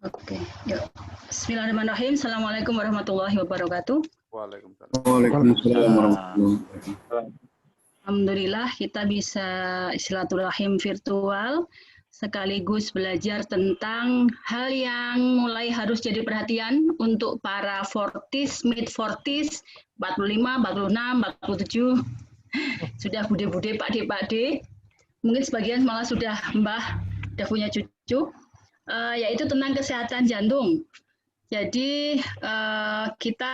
Oke, yuk. Bismillahirrahmanirrahim. Assalamualaikum warahmatullahi wabarakatuh. Waalaikumsalam. Waalaikumsalam warahmatullahi wabarakatuh. Alhamdulillah kita bisa silaturahim virtual sekaligus belajar tentang hal yang mulai harus jadi perhatian untuk para 40s, mid 40s, 45, 46, 47, sudah bude-bude, pakde-pakde, mungkin sebagian malah sudah mbah, sudah punya cucu, yaitu tentang kesehatan jantung. Jadi kita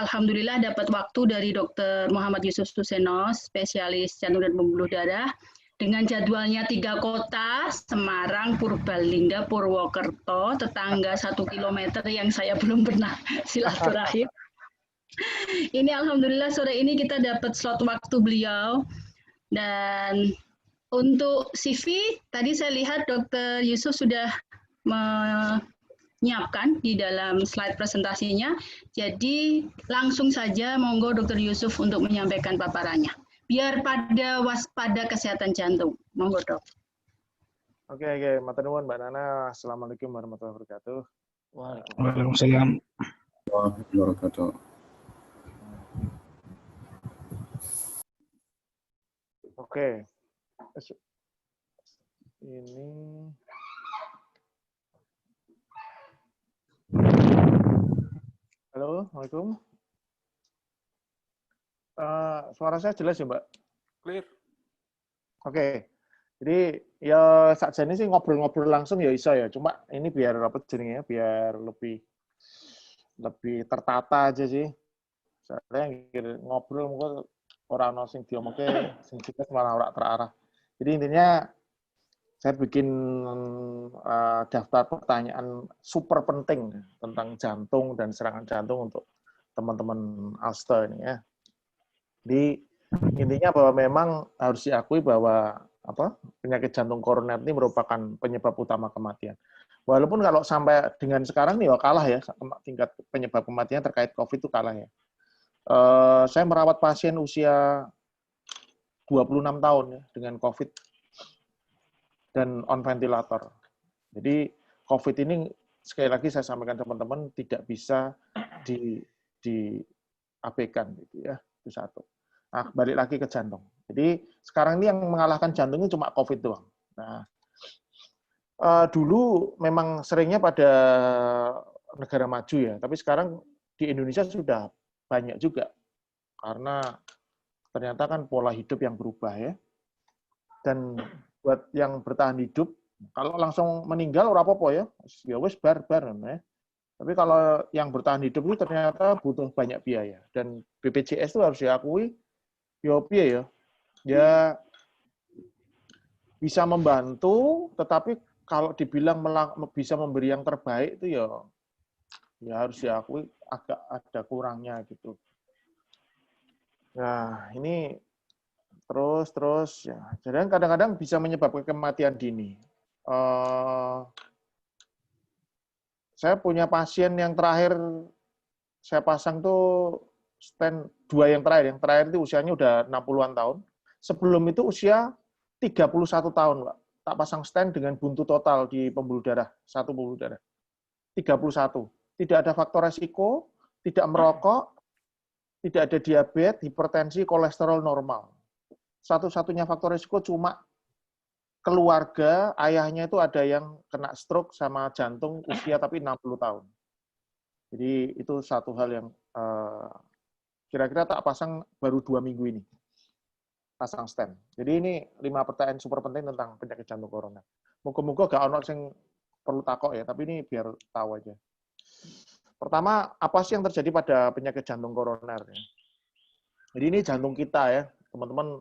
alhamdulillah dapat waktu dari Dr. Muhammad Yusuf Suseno, spesialis jantung dan pembuluh darah, dengan jadwalnya 3 kota, Semarang, Purbalingga, Purwokerto, tetangga 1 kilometer yang saya belum pernah silaturahim. Ini alhamdulillah sore ini kita dapat slot waktu beliau. Dan untuk CV, tadi saya lihat Dr. Yusuf sudah menyiapkan di dalam slide presentasinya. Jadi langsung saja monggo Dr. Yusuf untuk menyampaikan paparannya. Biar pada waspada kesehatan jantung. Monggo, Dok. Oke, matur nuwun Mbak Nana. Assalamualaikum warahmatullahi wabarakatuh. Waalaikumsalam warahmatullahi wabarakatuh. Oke. Ini halo, Assalamualaikum. Suara saya jelas ya, Mbak? Clear. Oke. Jadi ya sakjane sih ngobrol-ngobrol langsung ya iso ya. Cuma ini biar apa jenenge ya, biar lebih tertata aja sih. Soalnya ngobrol mungkin orang ono sing diomongke sing jelas malah ora terarah. Jadi intinya saya bikin daftar pertanyaan super penting tentang jantung dan serangan jantung untuk teman-teman Alsta ini ya. Jadi intinya bahwa memang harus diakui bahwa penyakit jantung koroner ini merupakan penyebab utama kematian. Walaupun kalau sampai dengan sekarang nih kalah ya, tingkat penyebab kematian terkait COVID itu kalah ya. Saya merawat pasien usia 26 tahun ya dengan COVID dan on ventilator. Jadi COVID ini sekali lagi saya sampaikan teman-teman tidak bisa diabaikan gitu ya, itu satu. Nah, balik lagi ke jantung. Jadi sekarang ini yang mengalahkan jantung ini cuma COVID doang. Nah, dulu memang seringnya pada negara maju ya, tapi sekarang di Indonesia sudah banyak juga karena ternyata kan pola hidup yang berubah ya. Dan buat yang bertahan hidup, kalau langsung meninggal ora apa-apa ya wis bar ya. Tapi kalau yang bertahan hidup itu ternyata butuh banyak biaya dan BPJS itu harus diakui ya bisa membantu, tetapi kalau dibilang bisa memberi yang terbaik itu ya harus diakui agak ada kurangnya gitu. Nah, ini terus ya. Jadi kadang-kadang bisa menyebabkan kematian dini. Saya punya pasien yang terakhir saya pasang tuh stent 2 yang terakhir. Yang terakhir itu usianya udah 60-an tahun. Sebelum itu usia 31 tahun, Pak. Tak pasang stent dengan buntu total di pembuluh darah, 1 pembuluh darah. 31. Tidak ada faktor resiko, tidak merokok, tidak ada diabetes, hipertensi, kolesterol normal. Satu-satunya faktor risiko cuma keluarga, ayahnya itu ada yang kena stroke sama jantung usia tapi 60 tahun. Jadi itu satu hal yang kira-kira tak pasang baru 2 minggu ini. Pasang stent. Jadi ini 5 pertanyaan super penting tentang penyakit jantung koroner. Moga-moga gak ono sing perlu takok ya, tapi ini biar tahu aja. Pertama, apa sih yang terjadi pada penyakit jantung koroner? Jadi ini jantung kita ya, teman-teman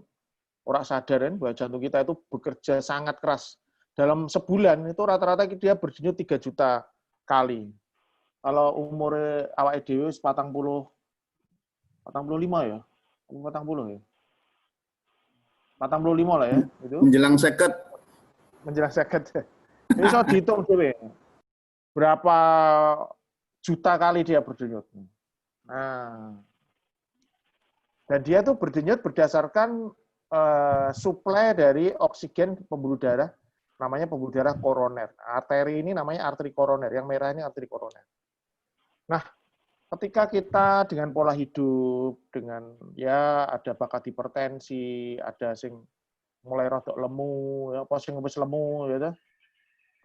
orang sadar kan bahwa jantung kita itu bekerja sangat keras. Dalam sebulan itu rata-rata dia berdenyut 3 juta kali. Kalau umur awake dhewe 45 ya. 40 ya. 45 lah ya, itu. Menjelang 50. Menjelang 50. Ini so dihitung dhewe. Berapa juta kali dia berdenyut. Nah. Dan dia tuh berdenyut berdasarkan suplai dari oksigen pembuluh darah namanya pembuluh darah koroner. Arteri ini namanya arteri koroner, yang merah ini arteri koroner. Nah, ketika kita dengan pola hidup, dengan ya ada bakat hipertensi, ada sing mulai rodok lemu, ya, apa sing wis lemu gitu,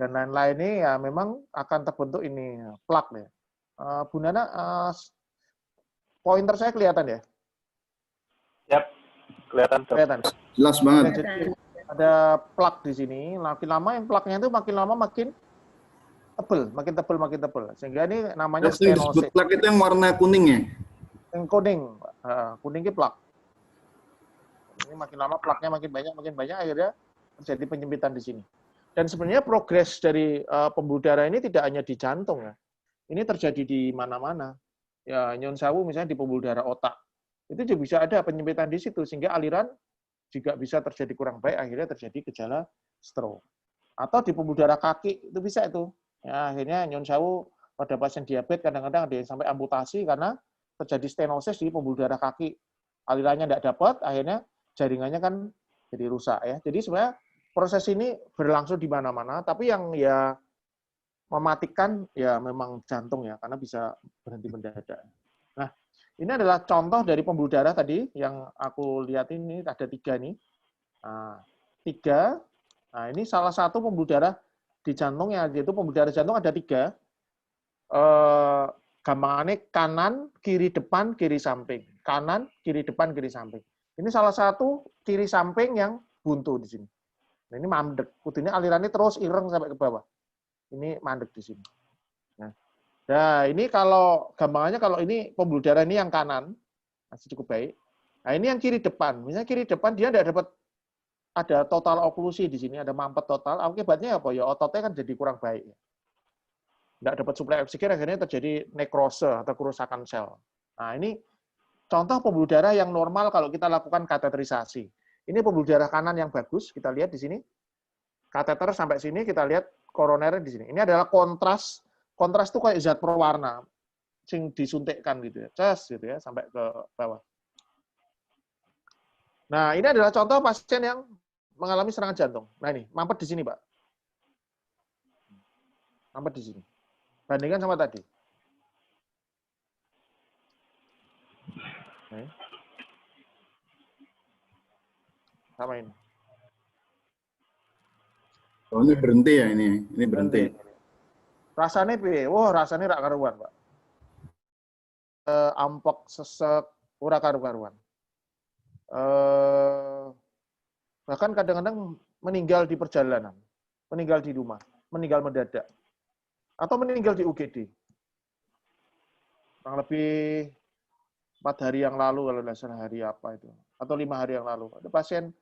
dan lain-lain ini ya memang akan terbentuk ini plak ya. Bu Nana, pointer saya kelihatan ya? Yap, kelihatan. Kelihatan. Jelas banget. Oke, jadi ada plak di sini. Makin lama yang plaknya itu makin lama makin tebel. Sehingga ini namanya stenosis. Plak itu yang warna kuning ya? Yang kuning, kuning itu plak. Ini makin lama plaknya makin banyak, akhirnya terjadi penyempitan di sini. Dan sebenarnya progres dari pembuluh darah ini tidak hanya di jantung ya. Ini terjadi di mana-mana. Ya, nyun sewu misalnya di pembuluh darah otak. Itu juga bisa ada penyempitan di situ sehingga aliran juga bisa terjadi kurang baik, akhirnya terjadi gejala stroke. Atau di pembuluh darah kaki itu bisa itu. Ya, akhirnya nyun sewu pada pasien diabetes kadang-kadang ada yang sampai amputasi karena terjadi stenosis di pembuluh darah kaki. Alirannya tidak dapat, akhirnya jaringannya kan jadi rusak ya. Jadi sebenarnya proses ini berlangsung di mana-mana, tapi yang ya mematikan ya memang jantung ya, karena bisa berhenti mendadak. Nah, ini adalah contoh dari pembuluh darah tadi yang aku lihat ini ada 3 nih. Nah, 3. Nah, ini salah satu pembuluh darah di jantungnya, yaitu pembuluh darah jantung ada 3. Gampangannya kanan, kiri depan, kiri samping. Kanan, kiri depan, kiri samping. Ini salah satu kiri samping yang buntu di sini. Nah, ini mandek. Kudunya alirannya terus ireng sampai ke bawah. Ini mandek di sini. Nah, ini kalau gampangannya kalau ini pembuluh darah ini yang kanan masih cukup baik. Nah, ini yang kiri depan. Misalnya kiri depan dia tidak dapat ada total oklusi di sini, ada mampet total. Akibatnya apa? Ya ototnya kan jadi kurang baik. Tidak dapat suplai oksigen, akhirnya terjadi nekrose atau kerusakan sel. Nah, ini contoh pembuluh darah yang normal kalau kita lakukan kateterisasi. Ini pembuluh darah kanan yang bagus, kita lihat di sini. Kateter sampai sini, kita lihat koronernya di sini. Ini adalah kontras. Kontras itu kayak zat perwarna, sing disuntikkan gitu ya, cas gitu ya, sampai ke bawah. Nah, ini adalah contoh pasien yang mengalami serangan jantung. Nah ini, mampet di sini, Pak. Mampet di sini. Bandingkan sama tadi. Nah, sama ini. Oh, ini berhenti ya ini? Ini berhenti. Rasanya piye? Wah, rasanya rak karuan, Pak. Ampek, sesek, ora karu-karuan. Bahkan kadang-kadang meninggal di perjalanan, meninggal di rumah, meninggal mendadak, atau meninggal di UGD. Kurang lebih 4 hari yang lalu, kalau tidak salah hari apa itu, atau 5 hari yang lalu, ada pasien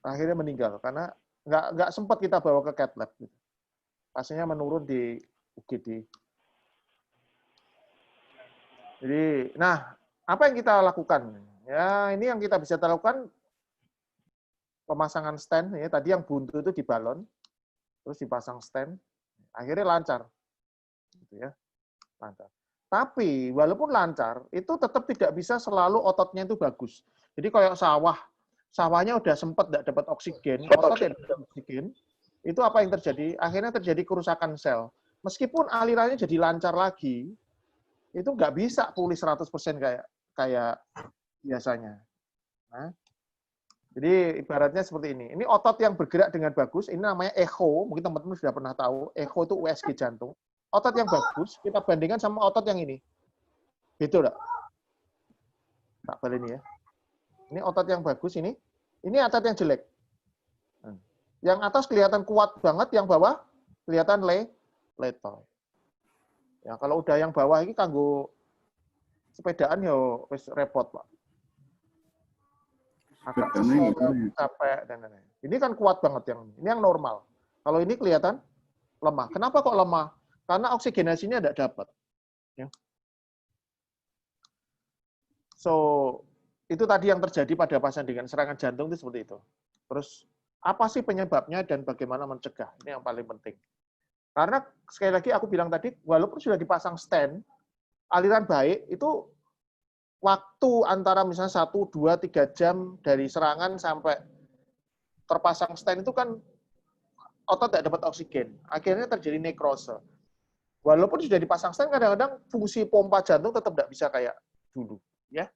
akhirnya meninggal karena nggak sempat kita bawa ke cath lab. Gitu. Pasiennya menurun di UGD. Jadi, nah, apa yang kita lakukan? Ya, ini yang kita bisa lakukan pemasangan stent. Ya, tadi yang buntu itu dibalon, terus dipasang stent, akhirnya lancar, gitu ya, lancar. Tapi walaupun lancar, itu tetap tidak bisa selalu ototnya itu bagus. Jadi kayak sawahnya udah sempat tidak dapat oksigen, otot tidak dapat oksigen. Itu apa yang terjadi? Akhirnya terjadi kerusakan sel. Meskipun alirannya jadi lancar lagi, itu nggak bisa pulih 100% kayak biasanya. Nah, jadi ibaratnya seperti ini. Ini otot yang bergerak dengan bagus, ini namanya echo. Mungkin teman-teman sudah pernah tahu, echo itu USG jantung. Otot yang bagus, kita bandingkan sama otot yang ini. Gitu enggak? Tak balik ini ya. Ini otot yang bagus ini otot yang jelek. Yang atas kelihatan kuat banget, yang bawah kelihatan letoy. Ya, kalau udah yang bawah ini kanggo sepedaan ya wis repot, Pak. Agak capek dan lain-lain. Ini kan kuat banget yang ini yang normal. Kalau ini kelihatan lemah. Kenapa kok lemah? Karena oksigenasinya tidak dapat. Ya. So, itu tadi yang terjadi pada pasien dengan serangan jantung itu seperti itu. Terus apa sih penyebabnya dan bagaimana mencegah? Ini yang paling penting. Karena sekali lagi aku bilang tadi, walaupun sudah dipasang stent, aliran baik itu waktu antara misalnya 1, 2, 3 jam dari serangan sampai terpasang stent itu kan otot tidak dapat oksigen. Akhirnya terjadi nekrose. Walaupun sudah dipasang stent, kadang-kadang fungsi pompa jantung tetap tidak bisa kayak dulu. Ya.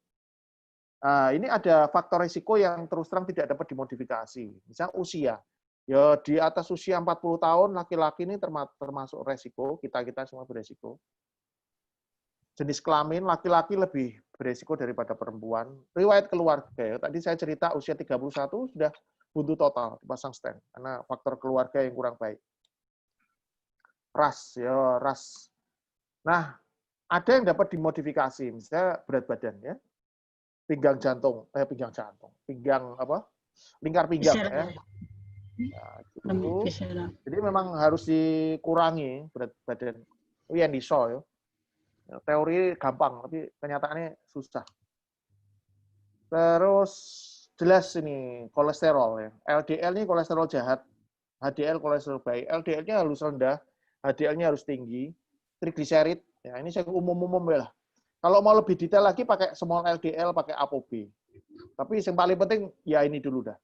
Nah, ini ada faktor risiko yang terus terang tidak dapat dimodifikasi. Misalnya usia. Ya, di atas usia 40 tahun, laki-laki ini termasuk resiko, kita-kita semua beresiko. Jenis kelamin, laki-laki lebih beresiko daripada perempuan. Riwayat keluarga, ya. Tadi saya cerita usia 31 sudah buntu total, dipasang stent. Karena faktor keluarga yang kurang baik. Ras, ya, ras. Nah, ada yang dapat dimodifikasi, misalnya berat badan, ya. Pinggang lingkar pinggang, ya. Nah, itu. Jadi memang harus dikurangi berat badan. Itu yang ya. Teori gampang, tapi kenyataannya susah. Terus jelas ini kolesterol ya. LDL ini kolesterol jahat, HDL kolesterol baik. LDL-nya harus rendah, HDL-nya harus tinggi. Trigliserid, ya ini saya umum-umum ya lah. Kalau mau lebih detail lagi pakai small LDL, pakai ApoB. Tapi yang paling penting ya ini dulu dah.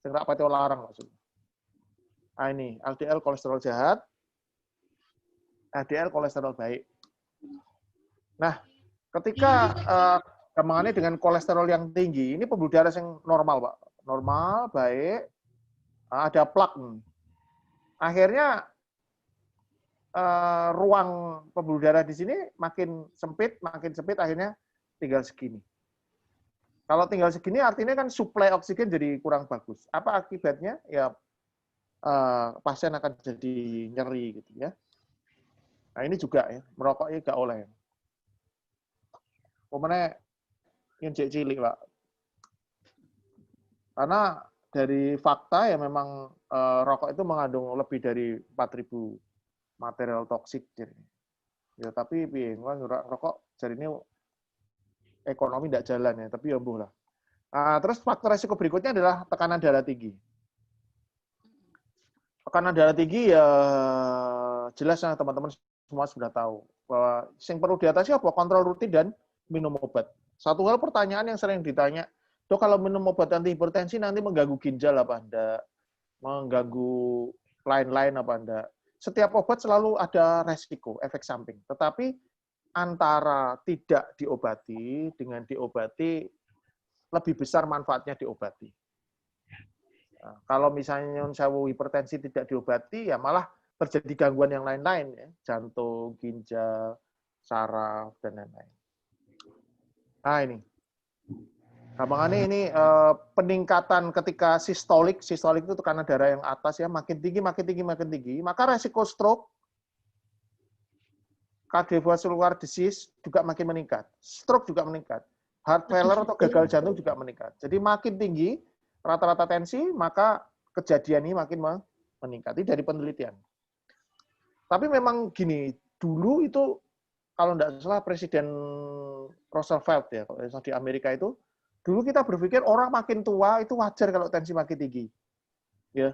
Saya nggak pakai larang maksudnya. Nah ini LDL kolesterol jahat, HDL kolesterol baik. Nah, ketika gampangannya dengan kolesterol yang tinggi, ini pembuluh darah yang normal, Pak. Normal, baik, ada plak. Akhirnya ruang pembuluh darah di sini makin sempit, akhirnya tinggal segini. Kalau tinggal segini artinya kan suplai oksigen jadi kurang bagus. Apa akibatnya? Ya pasien akan jadi nyeri gitu ya. Nah ini juga ya, merokoknya nggak oleh. Pokoknya yang cilik Pak. Karena dari fakta ya memang rokok itu mengandung lebih dari 4.000 material toksik. Ya tapi rokok jadi ini ekonomi tidak jalan ya, tapi ya lah. Nah, terus faktor resiko berikutnya adalah tekanan darah tinggi. Tekanan darah tinggi ya jelas ya teman-teman semua sudah tahu bahwa yang perlu diatasi apa? Kontrol rutin dan minum obat. Satu hal pertanyaan yang sering ditanya, Dok kalau minum obat anti hipertensi nanti mengganggu ginjal apa enggak? Mengganggu lain-lain apa enggak? Setiap obat selalu ada resiko, efek samping. Tetapi antara tidak diobati dengan diobati lebih besar manfaatnya diobati. Nah, kalau misalnya sewu hipertensi tidak diobati, ya malah terjadi gangguan yang lain-lain, ya. Jantung, ginjal, saraf, dan lain-lain. Nah ini, gampangannya ini peningkatan ketika sistolik itu tekanan darah yang atas ya makin tinggi, maka resiko stroke, cardiovascular disease juga makin meningkat, stroke juga meningkat, heart failure atau gagal jantung juga meningkat. Jadi makin tinggi rata-rata tensi, maka kejadian ini makin meningkat. Ini dari penelitian. Tapi memang gini, dulu itu kalau tidak salah Presiden Roosevelt ya, kalau di Amerika itu, dulu kita berpikir orang makin tua itu wajar kalau tensi makin tinggi. Ya,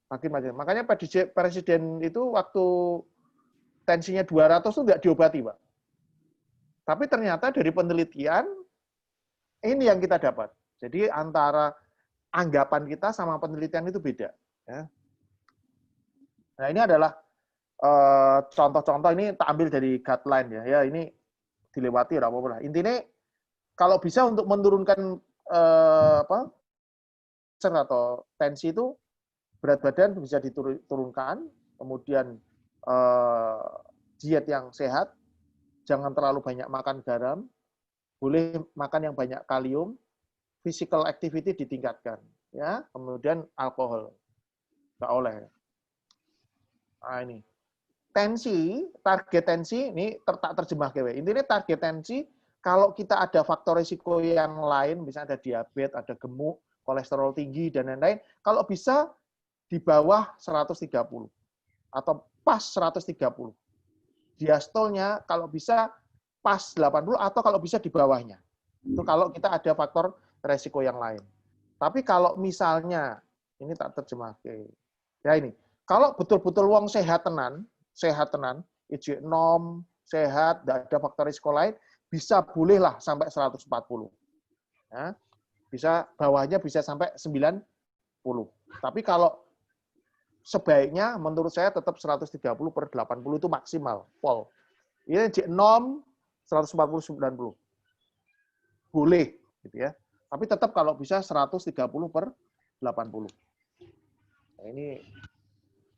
makin. Makanya Presiden itu waktu tensinya 200 itu tidak diobati, Pak. Tapi ternyata dari penelitian, ini yang kita dapat. Jadi antara anggapan kita sama penelitian itu beda. Ya. Nah ini adalah contoh-contoh ini tak ambil dari guideline ya. Ya ini dilewati apa-apa lah. Intinya kalau bisa untuk menurunkan atau tensi itu berat badan bisa diturunkan, kemudian diet yang sehat, jangan terlalu banyak makan garam, boleh makan yang banyak kalium, physical activity ditingkatkan, ya, kemudian alkohol nggak oleh. Nah ini target tensi ini terjemah kewe. Intinya target tensi kalau kita ada faktor risiko yang lain, misalnya ada diabetes, ada gemuk, kolesterol tinggi dan lain-lain, kalau bisa di bawah 130 atau pas 130. Diastolnya kalau bisa pas 80 atau kalau bisa di bawahnya. Itu kalau kita ada faktor resiko yang lain. Tapi kalau misalnya, ini tak terjemah ke, ya ini, kalau betul-betul wong sehat tenan, IgG nom, sehat, tidak ada faktor risiko lain, bisa bolehlah sampai 140. Ya, bisa bawahnya bisa sampai 90. Tapi kalau sebaiknya menurut saya tetap 130/80 itu maksimal, pol. Ini G0 140/90. Boleh gitu ya. Tapi tetap kalau bisa 130/80. Nah, ini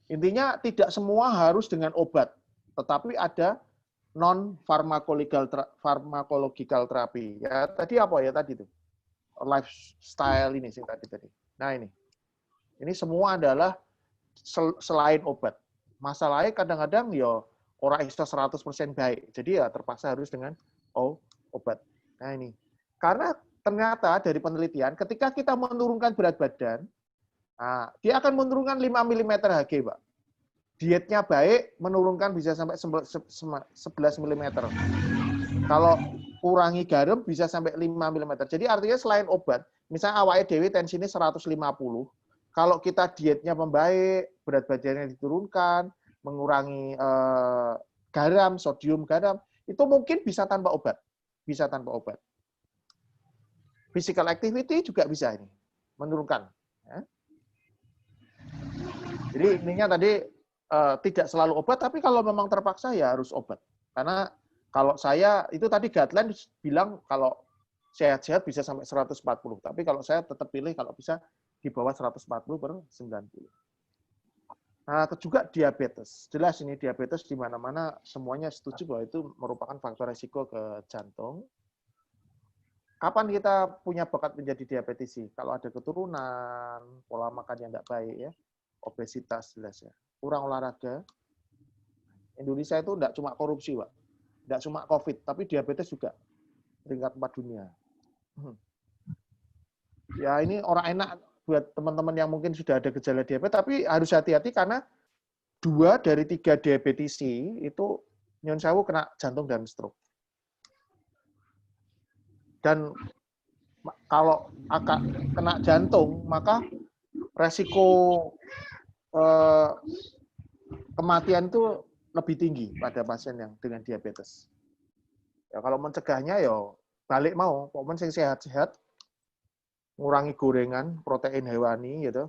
intinya tidak semua harus dengan obat, tetapi ada non farmakological terapi. Ya, tadi apa ya tadi tuh? Lifestyle ini sih tadi. Nah, ini semua adalah selain obat. Masalahnya kadang-kadang ya orang iso 100% baik. Jadi ya terpaksa harus dengan obat. Nah, ini. Karena ternyata dari penelitian ketika kita menurunkan berat badan, nah, dia akan menurunkan 5 mm Hg, Pak. Dietnya baik, menurunkan bisa sampai 11 mm. Kalau kurangi garam bisa sampai 5 mm. Jadi artinya selain obat, misalnya awake dhewe tensinya 150, kalau kita dietnya membaik, berat badannya diturunkan, mengurangi garam, sodium garam, itu mungkin bisa tanpa obat. Bisa tanpa obat. Physical activity juga bisa ini, menurunkan. Ya. Jadi intinya tadi tidak selalu obat, tapi kalau memang terpaksa ya harus obat. Karena kalau saya, itu tadi guideline bilang kalau sehat-sehat bisa sampai 140. Tapi kalau saya tetap pilih kalau bisa di bawah 140/90. Nah, juga diabetes. Jelas ini diabetes di mana-mana semuanya setuju bahwa itu merupakan faktor risiko ke jantung. Kapan kita punya bakat menjadi diabetesi? Kalau ada keturunan, pola makan yang nggak baik ya, obesitas jelas ya, kurang olahraga. Indonesia itu nggak cuma korupsi, Pak. Nggak cuma COVID, tapi diabetes juga peringkat 4 dunia. Ya ini orang enak buat teman-teman yang mungkin sudah ada gejala diabetes, tapi harus hati-hati karena 2 dari 3 diabetesi itu nyun sewu kena jantung dan stroke. Dan kalau kena jantung, maka resiko kematian itu lebih tinggi pada pasien yang dengan diabetes. Ya kalau mencegahnya ya balik mau, pokoknya yang sehat-sehat, ngurangi gorengan, protein hewani gitu.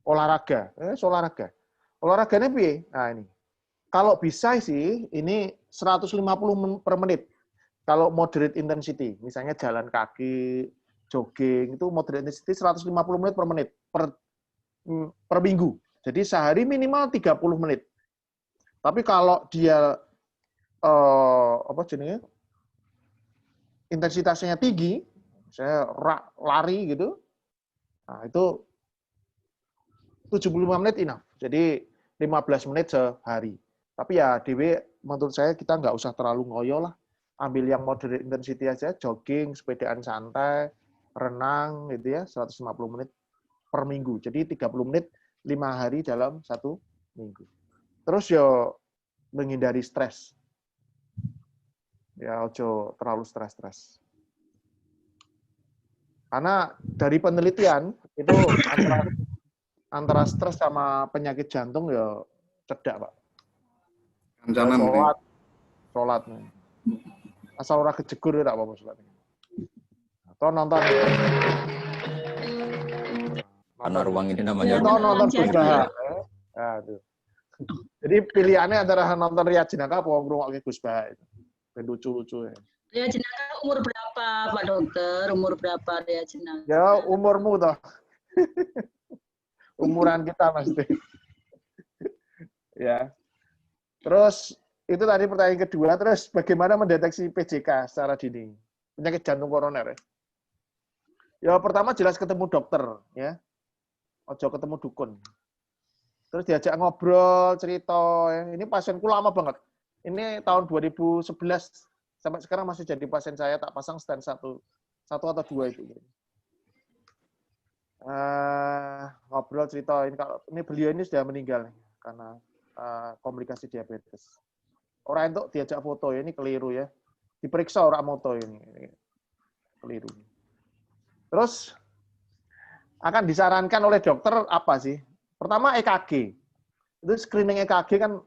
Olahraga, olahraga. Olahraganya piye? Nah ini. Kalau bisa sih ini 150 per menit. Kalau moderate intensity, misalnya jalan kaki, jogging, itu moderate intensity 150 menit per menit per minggu. Jadi sehari minimal 30 menit. Tapi kalau dia intensitasnya tinggi, saya lari gitu, nah itu 75 menit enough. Jadi 15 menit sehari. Tapi ya DW menurut saya kita nggak usah terlalu ngoyo lah. Ambil yang moderate intensity aja, jogging, sepedaan santai, renang gitu ya, 150 menit per minggu. Jadi 30 menit 5 hari dalam 1 minggu. Terus ya menghindari stres. Ya ojo terlalu stres. Karena dari penelitian itu antara stres sama penyakit jantung ya cedak, Pak. Kancanan. Sholat. Asal ora kejegur ya tak apa-apa sholat. Atau nonton. Karena ruang ini namanya. Atau nonton Gus Baha. Aduh. Jadi pilihannya antara nonton Riyad Jenaka apa ngrungokke Gus Baha itu. Ben lucu-lucu ya. Riyad Jenaka umur berapa, Pak Dokter? Umur berapa Riyad Jenaka? Ya umurmu toh. Umuran kita pasti. Ya. Terus itu tadi pertanyaan kedua. Terus bagaimana mendeteksi PJK secara dini? Penyakit jantung koroner ya. Ya pertama jelas ketemu dokter ya. Ojo ketemu dukun. Terus diajak ngobrol, cerita ya. Ini pasienku lama banget. Ini tahun 2011 sampai sekarang masih jadi pasien saya, tak pasang stent satu atau 2 itu. Ngobrol cerita ini beliau ini sudah meninggal karena komplikasi diabetes. Orang itu diajak foto ya, ini keliru ya. Diperiksa orang moto ini keliru. Terus akan disarankan oleh dokter apa sih? Pertama EKG. Itu screening EKG kan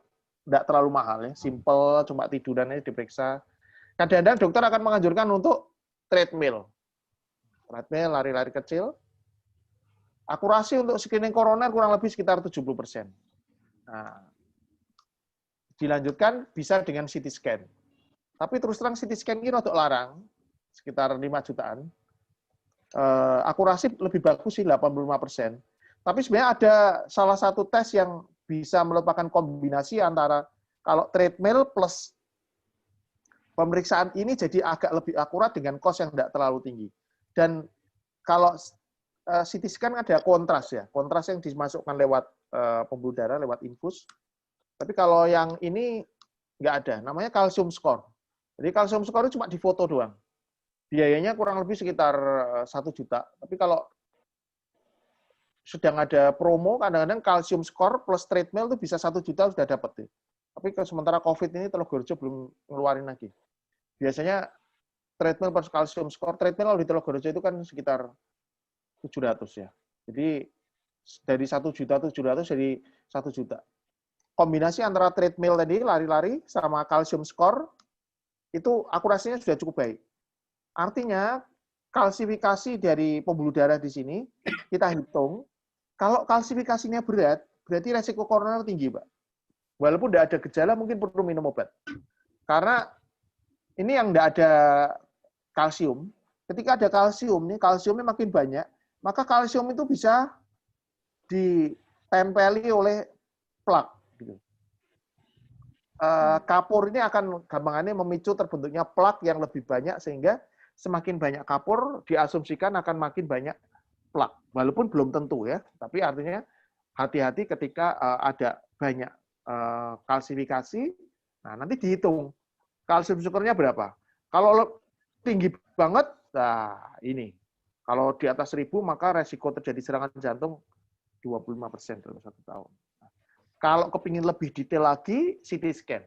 tidak terlalu mahal ya, simple, cuma tiduran aja diperiksa. Kadang-kadang dokter akan menganjurkan untuk treadmill. Treadmill, lari-lari kecil. Akurasi untuk screening koroner kurang lebih sekitar 70%. Nah, dilanjutkan bisa dengan CT scan. Tapi terus terang CT scan ini rodok larang, sekitar 5 jutaan. Akurasi lebih bagus sih 85%. Tapi sebenarnya ada salah satu tes yang bisa merupakan kombinasi antara kalau treadmill plus pemeriksaan ini jadi agak lebih akurat dengan cost yang tidak terlalu tinggi. Dan kalau CT scan ada kontras ya, kontras yang dimasukkan lewat pembuluh darah, lewat infus. Tapi kalau yang ini nggak ada, namanya calcium score. Jadi calcium score itu cuma difoto doang. Biayanya kurang lebih sekitar 1 juta. Tapi kalau sedang ada promo, kadang-kadang calcium score plus treadmill itu bisa 1 juta sudah dapat. Tapi sementara COVID ini Telogorjo belum ngeluarin lagi. Biasanya treadmill plus calcium score, treadmill di Telogorjo itu kan sekitar 700 ya. Jadi dari 1.700.000 jadi 1 juta. Kombinasi antara treadmill tadi, lari-lari, sama calcium score, itu akurasinya sudah cukup baik. Artinya, kalsifikasi dari pembuluh darah di sini, kita hitung, kalau kalsifikasinya berat, berarti resiko koroner tinggi, Pak. Walaupun tidak ada gejala, mungkin perlu minum obat. Karena ini yang tidak ada kalsium, ketika ada kalsium, nih kalsiumnya makin banyak, maka kalsium itu bisa ditempeli oleh plak. Gitu. Kapur ini akan gampangannya memicu terbentuknya plak yang lebih banyak, sehingga semakin banyak kapur diasumsikan akan makin banyak plak. Walaupun belum tentu ya, tapi artinya hati-hati ketika ada banyak kalsifikasi, nah nanti dihitung kalsium skornya berapa. Kalau tinggi banget, nah ini. Kalau di atas 1.000, maka resiko terjadi serangan jantung 25% dalam 1 tahun. Nah, kalau kepingin lebih detail lagi, CT scan.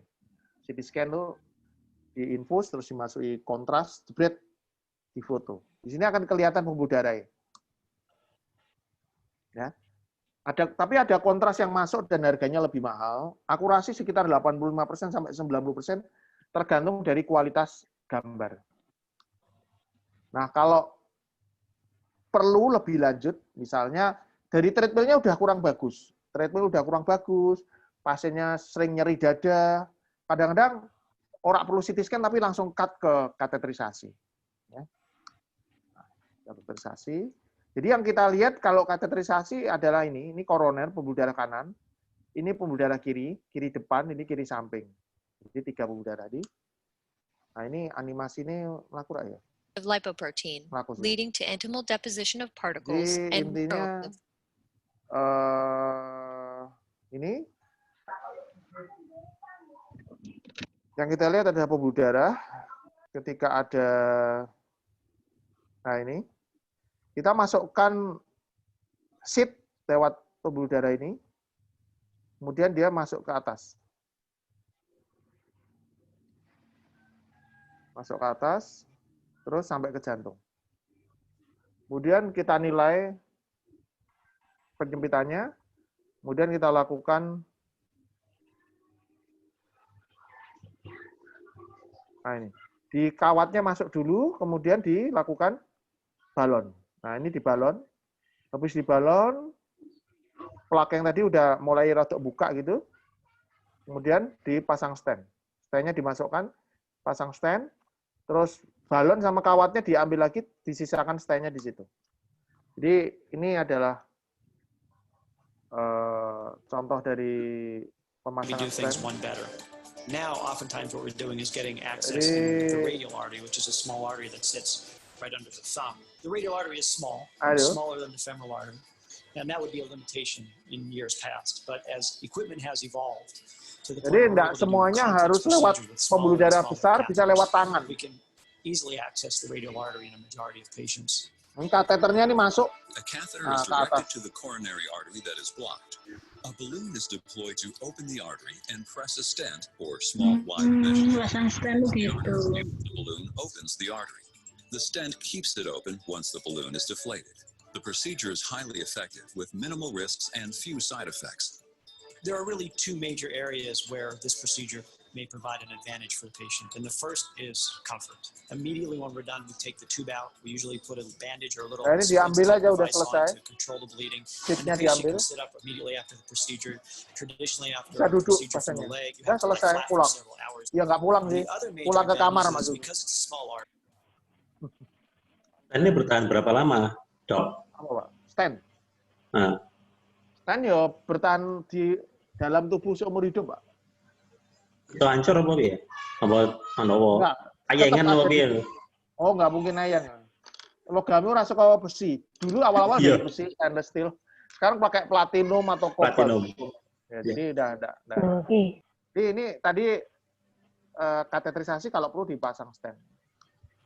CT scan itu diinfus, terus dimasuki kontras, jebret, difoto. Di sini akan kelihatan pembuluh darah. Ya. Tapi ada kontras yang masuk dan harganya lebih mahal. Akurasi sekitar 85% sampai 90%, tergantung dari kualitas gambar. Nah, kalau perlu lebih lanjut, misalnya dari treadmill-nya udah kurang bagus. Treadmill udah kurang bagus, pasiennya sering nyeri dada, kadang-kadang orang perlu CT scan tapi langsung cut ke kateterisasi. Ya. Nah, kateterisasi. Jadi yang kita lihat kalau kateterisasi adalah ini koroner, pembuluh darah kanan, ini pembuluh darah kiri, kiri depan, ini kiri samping. Jadi 3 pembuluh darah tadi. Nah ini animasi ini laku ya. Of lipoprotein, leading to endomal deposition of particles jadi, and intinya ini yang kita lihat adalah pembuluh darah ketika ada, nah ini kita masukkan sheet lewat pembuluh darah ini, kemudian dia masuk ke atas, terus sampai ke jantung. Kemudian kita nilai penyempitannya, kemudian kita lakukan, nah ini, di kawatnya masuk dulu, kemudian dilakukan balon. Nah ini di balon, habis di balon, plak yang tadi udah mulai rodok buka gitu, kemudian dipasang stand. Standnya dimasukkan, pasang stand, terus balon sama kawatnya diambil lagi, disisakan stand-nya di situ. Jadi ini adalah contoh dari pemasangan stand. Now, oftentimes what we're doing is getting access to the radial artery, which is a small artery that sits right under the thumb. The radial artery is small, smaller than the femoral artery, and that would be a limitation in years past. But as equipment has evolved, jadi tidak semuanya harus lewat pembuluh darah besar, bisa lewat tangan. Easily access the radial artery in a majority of patients. Kateternya ini masuk. A catheter is directed to the coronary artery that is blocked. A balloon is deployed to open the artery and press a stent or small wide mesh. The balloon opens the artery. The stent keeps it open once the balloon is deflated. The procedure is highly effective with minimal risks and few side effects. There are really two major areas where this procedure may provide an advantage for the patient. And the first is comfort. Immediately when we're done, we take the tube out. We usually put a bandage or a little device on to control the bleeding. And the patient can sit up immediately after the procedure. Traditionally, after a procedure from the leg, you have to lie flat for several hours. Ya nggak pulang sih, pulang ke kamar maksudnya. Because it's a small artery. Ini bertahan berapa lama, Dok? Apa, Pak? Stent. Nah. Stent ya bertahan di dalam tubuh seumur hidup, Pak. Itu hancur apa ya? Apa enggak? Ayangan apa piye? Oh, nggak mungkin ayang. Logamnya ora saka besi. Dulu awal-awal dari besi, stainless steel. Sekarang pakai platinum atau copper. Platinum. Ya, jadi udah. Jadi ini tadi kateterisasi kalau perlu dipasang stent.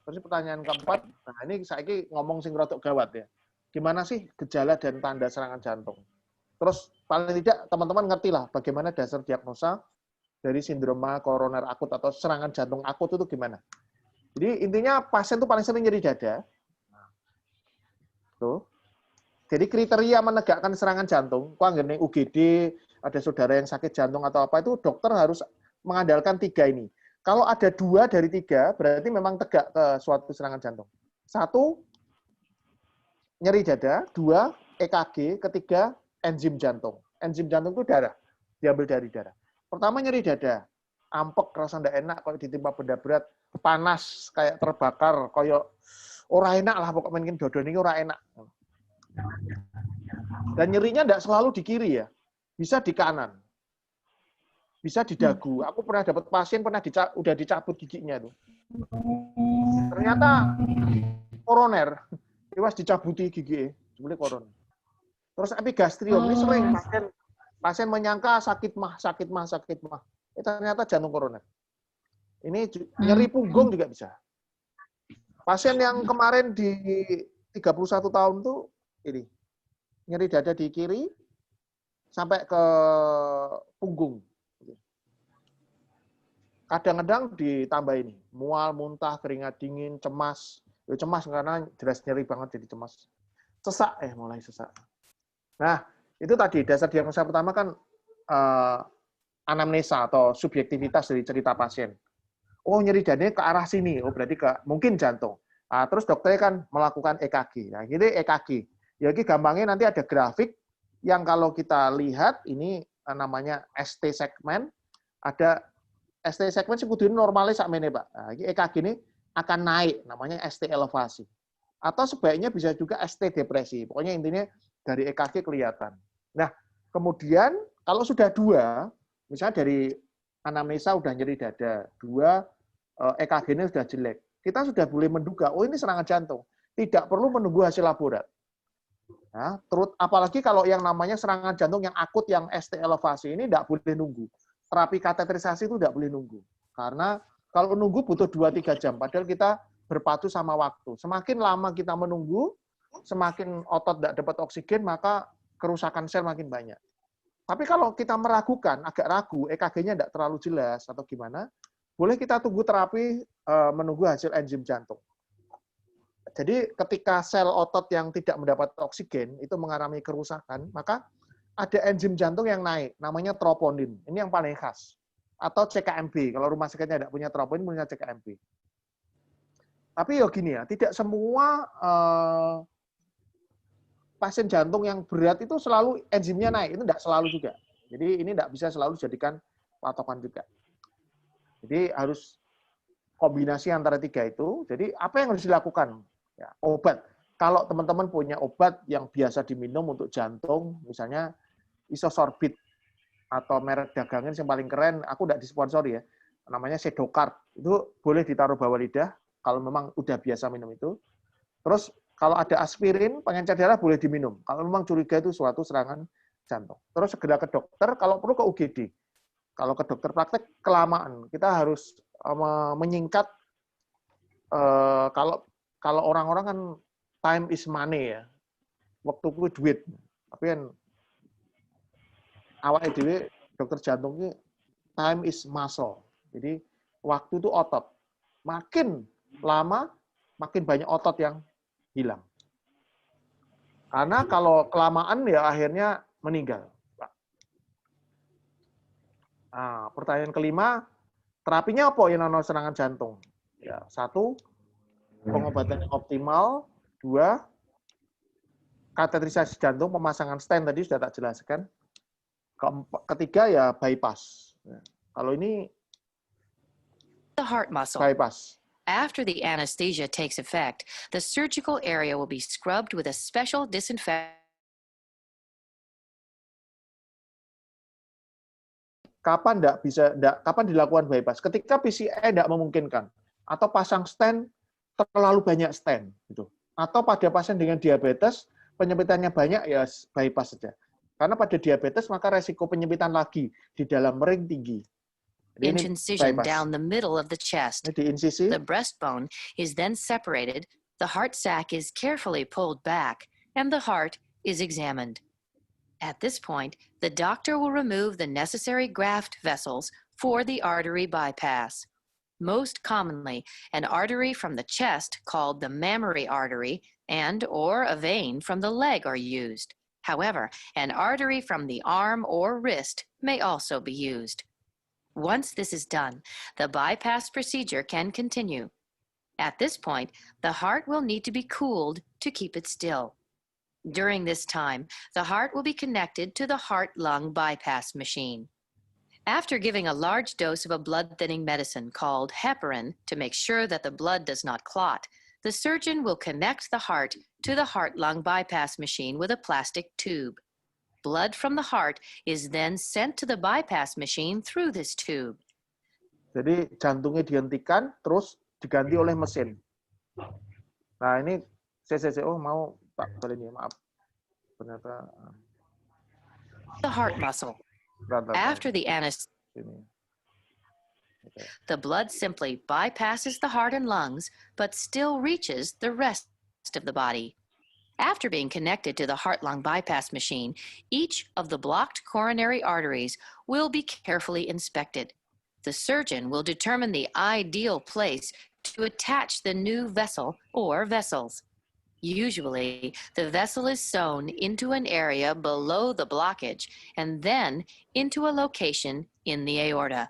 Terus pertanyaan keempat, nah ini saya ngomong sing rodok gawat ya. Gimana sih gejala dan tanda serangan jantung? Terus paling tidak teman-teman ngerti lah bagaimana dasar diagnosa dari sindroma koroner akut atau serangan jantung akut itu gimana. Jadi intinya pasien itu paling sering nyeri dada. Tuh. Jadi kriteria menegakkan serangan jantung, kalau nggak UGD, ada saudara yang sakit jantung atau apa, itu dokter harus mengandalkan 3 ini. Kalau ada 2 dari 3, berarti memang tegak ke suatu serangan jantung. 1, nyeri dada. 2, EKG. Ketiga, enzim jantung. Enzim jantung itu darah, diambil dari darah. Pertama nyeri dada, ampek, rasa ndak enak, kalau ditimpa benda berat, panas, kayak terbakar, kayak ora enak lah, pokoknya mungkin dodon ini ora enak. Dan nyerinya ndak selalu di kiri ya, bisa di kanan, bisa di dagu. Aku pernah dapat pasien udah dicabut giginya tuh. Ternyata koroner, iwas dicabuti gigi, sebenarnya koroner. Terus epigastrium ini sering pasien menyangka sakit mah. Ternyata jantung koroner. Ini nyeri punggung juga bisa. Pasien yang kemarin di 31 tahun tuh ini nyeri dada di kiri sampai ke punggung. Kadang-kadang ditambah ini mual, muntah, keringat dingin, cemas. Cemas karena jelas nyeri banget jadi cemas. Sesak, mulai sesak. Nah, itu tadi dasar diagnosa pertama kan anamnesa atau subjektivitas dari cerita pasien. Oh, nyeri dadanya ke arah sini, oh berarti mungkin jantung. Nah, terus dokternya kan melakukan EKG. Nah, ini EKG. Ya, ini gampangnya nanti ada grafik yang kalau kita lihat ini namanya ST segmen. Ada ST segmen sebetulnya normalnya sakmene, Pak. Nah, ini EKG ini akan naik, namanya ST elevasi. Atau sebaiknya bisa juga ST depresi. Pokoknya intinya dari EKG kelihatan. Nah, kemudian kalau sudah 2, misalnya dari anamnesa udah nyeri dada, 2 EKG-nya sudah jelek, kita sudah boleh menduga, oh ini serangan jantung. Tidak perlu menunggu hasil laborat. Nah, apalagi kalau yang namanya serangan jantung yang akut, yang ST elevasi ini tidak boleh nunggu. Terapi kateterisasi itu tidak boleh nunggu. Karena kalau nunggu butuh 2-3 jam, padahal kita berpatu sama waktu. Semakin lama kita menunggu, semakin otot tidak dapat oksigen, maka kerusakan sel makin banyak. Tapi kalau kita meragukan, agak ragu, EKG-nya tidak terlalu jelas atau gimana, boleh kita tunggu terapi menunggu hasil enzim jantung. Jadi ketika sel otot yang tidak mendapat oksigen itu mengalami kerusakan, maka ada enzim jantung yang naik, namanya troponin. Ini yang paling khas. Atau CKMB. Kalau rumah sakitnya tidak punya troponin, punya CKMB. Tapi ya gini ya, tidak semua pasien jantung yang berat itu selalu enzimnya naik. Itu tidak selalu juga. Jadi ini tidak bisa selalu dijadikan patokan juga. Jadi harus kombinasi antara 3 itu. Jadi apa yang harus dilakukan? Ya, obat. Kalau teman-teman punya obat yang biasa diminum untuk jantung, misalnya isosorbit atau merek dagangan yang paling keren, aku tidak disponsori ya, namanya Sedocard. Itu boleh ditaruh bawah lidah kalau memang udah biasa minum itu. Terus kalau ada aspirin, pengencer darah boleh diminum. Kalau memang curiga itu suatu serangan jantung. Terus segera ke dokter, kalau perlu ke UGD. Kalau ke dokter praktek kelamaan, kita harus menyingkat. Kalau orang-orang kan time is money ya, waktuku duit. Tapi kan awalnya dewe dokter jantungnya time is muscle. Jadi waktu itu otot. Makin lama, makin banyak otot yang hilang. Karena kalau kelamaan ya akhirnya meninggal. Nah, pertanyaan kelima, terapinya apa yang ana serangan jantung? Ya, 1, pengobatan yang optimal. 2, kateterisasi jantung, pemasangan stent tadi sudah tak jelaskan. Ketiga ya bypass. Ya. Kalau ini the heart muscle. Bypass. After the anesthesia takes effect, the surgical area will be scrubbed with a special disinfectant. Kapan dilakukan bypass? Ketika PCI tidak memungkinkan, atau pasang stent terlalu banyak stent, gitu. Atau pada pasien dengan diabetes penyempitannya banyak, ya bypass saja. Karena pada diabetes maka resiko penyempitan lagi di dalam ring tinggi. Incision down the middle of the chest. Diinsisi. The breastbone is then separated, the heart sac is carefully pulled back, and the heart is examined. At this point, the doctor will remove the necessary graft vessels for the artery bypass. Most commonly, an artery from the chest called the mammary artery and/or a vein from the leg are used. However, an artery from the arm or wrist may also be used. Once this is done, the bypass procedure can continue. At this point, the heart will need to be cooled to keep it still. During this time, the heart will be connected to the heart-lung bypass machine. After giving a large dose of a blood-thinning medicine called heparin to make sure that the blood does not clot, the surgeon will connect the heart to the heart-lung bypass machine with a plastic tube. Blood from the heart is then sent to the bypass machine through this tube. Jadi jantungnya dihentikan, terus diganti oleh mesin. Nah ini mau tak balik nih, maaf. Ternyata the heart muscle. After the anesthesia, the blood simply bypasses the heart and lungs, but still reaches the rest of the body. After being connected to the heart-lung bypass machine, each of the blocked coronary arteries will be carefully inspected. The surgeon will determine the ideal place to attach the new vessel or vessels. Usually, the vessel is sewn into an area below the blockage and then into a location in the aorta.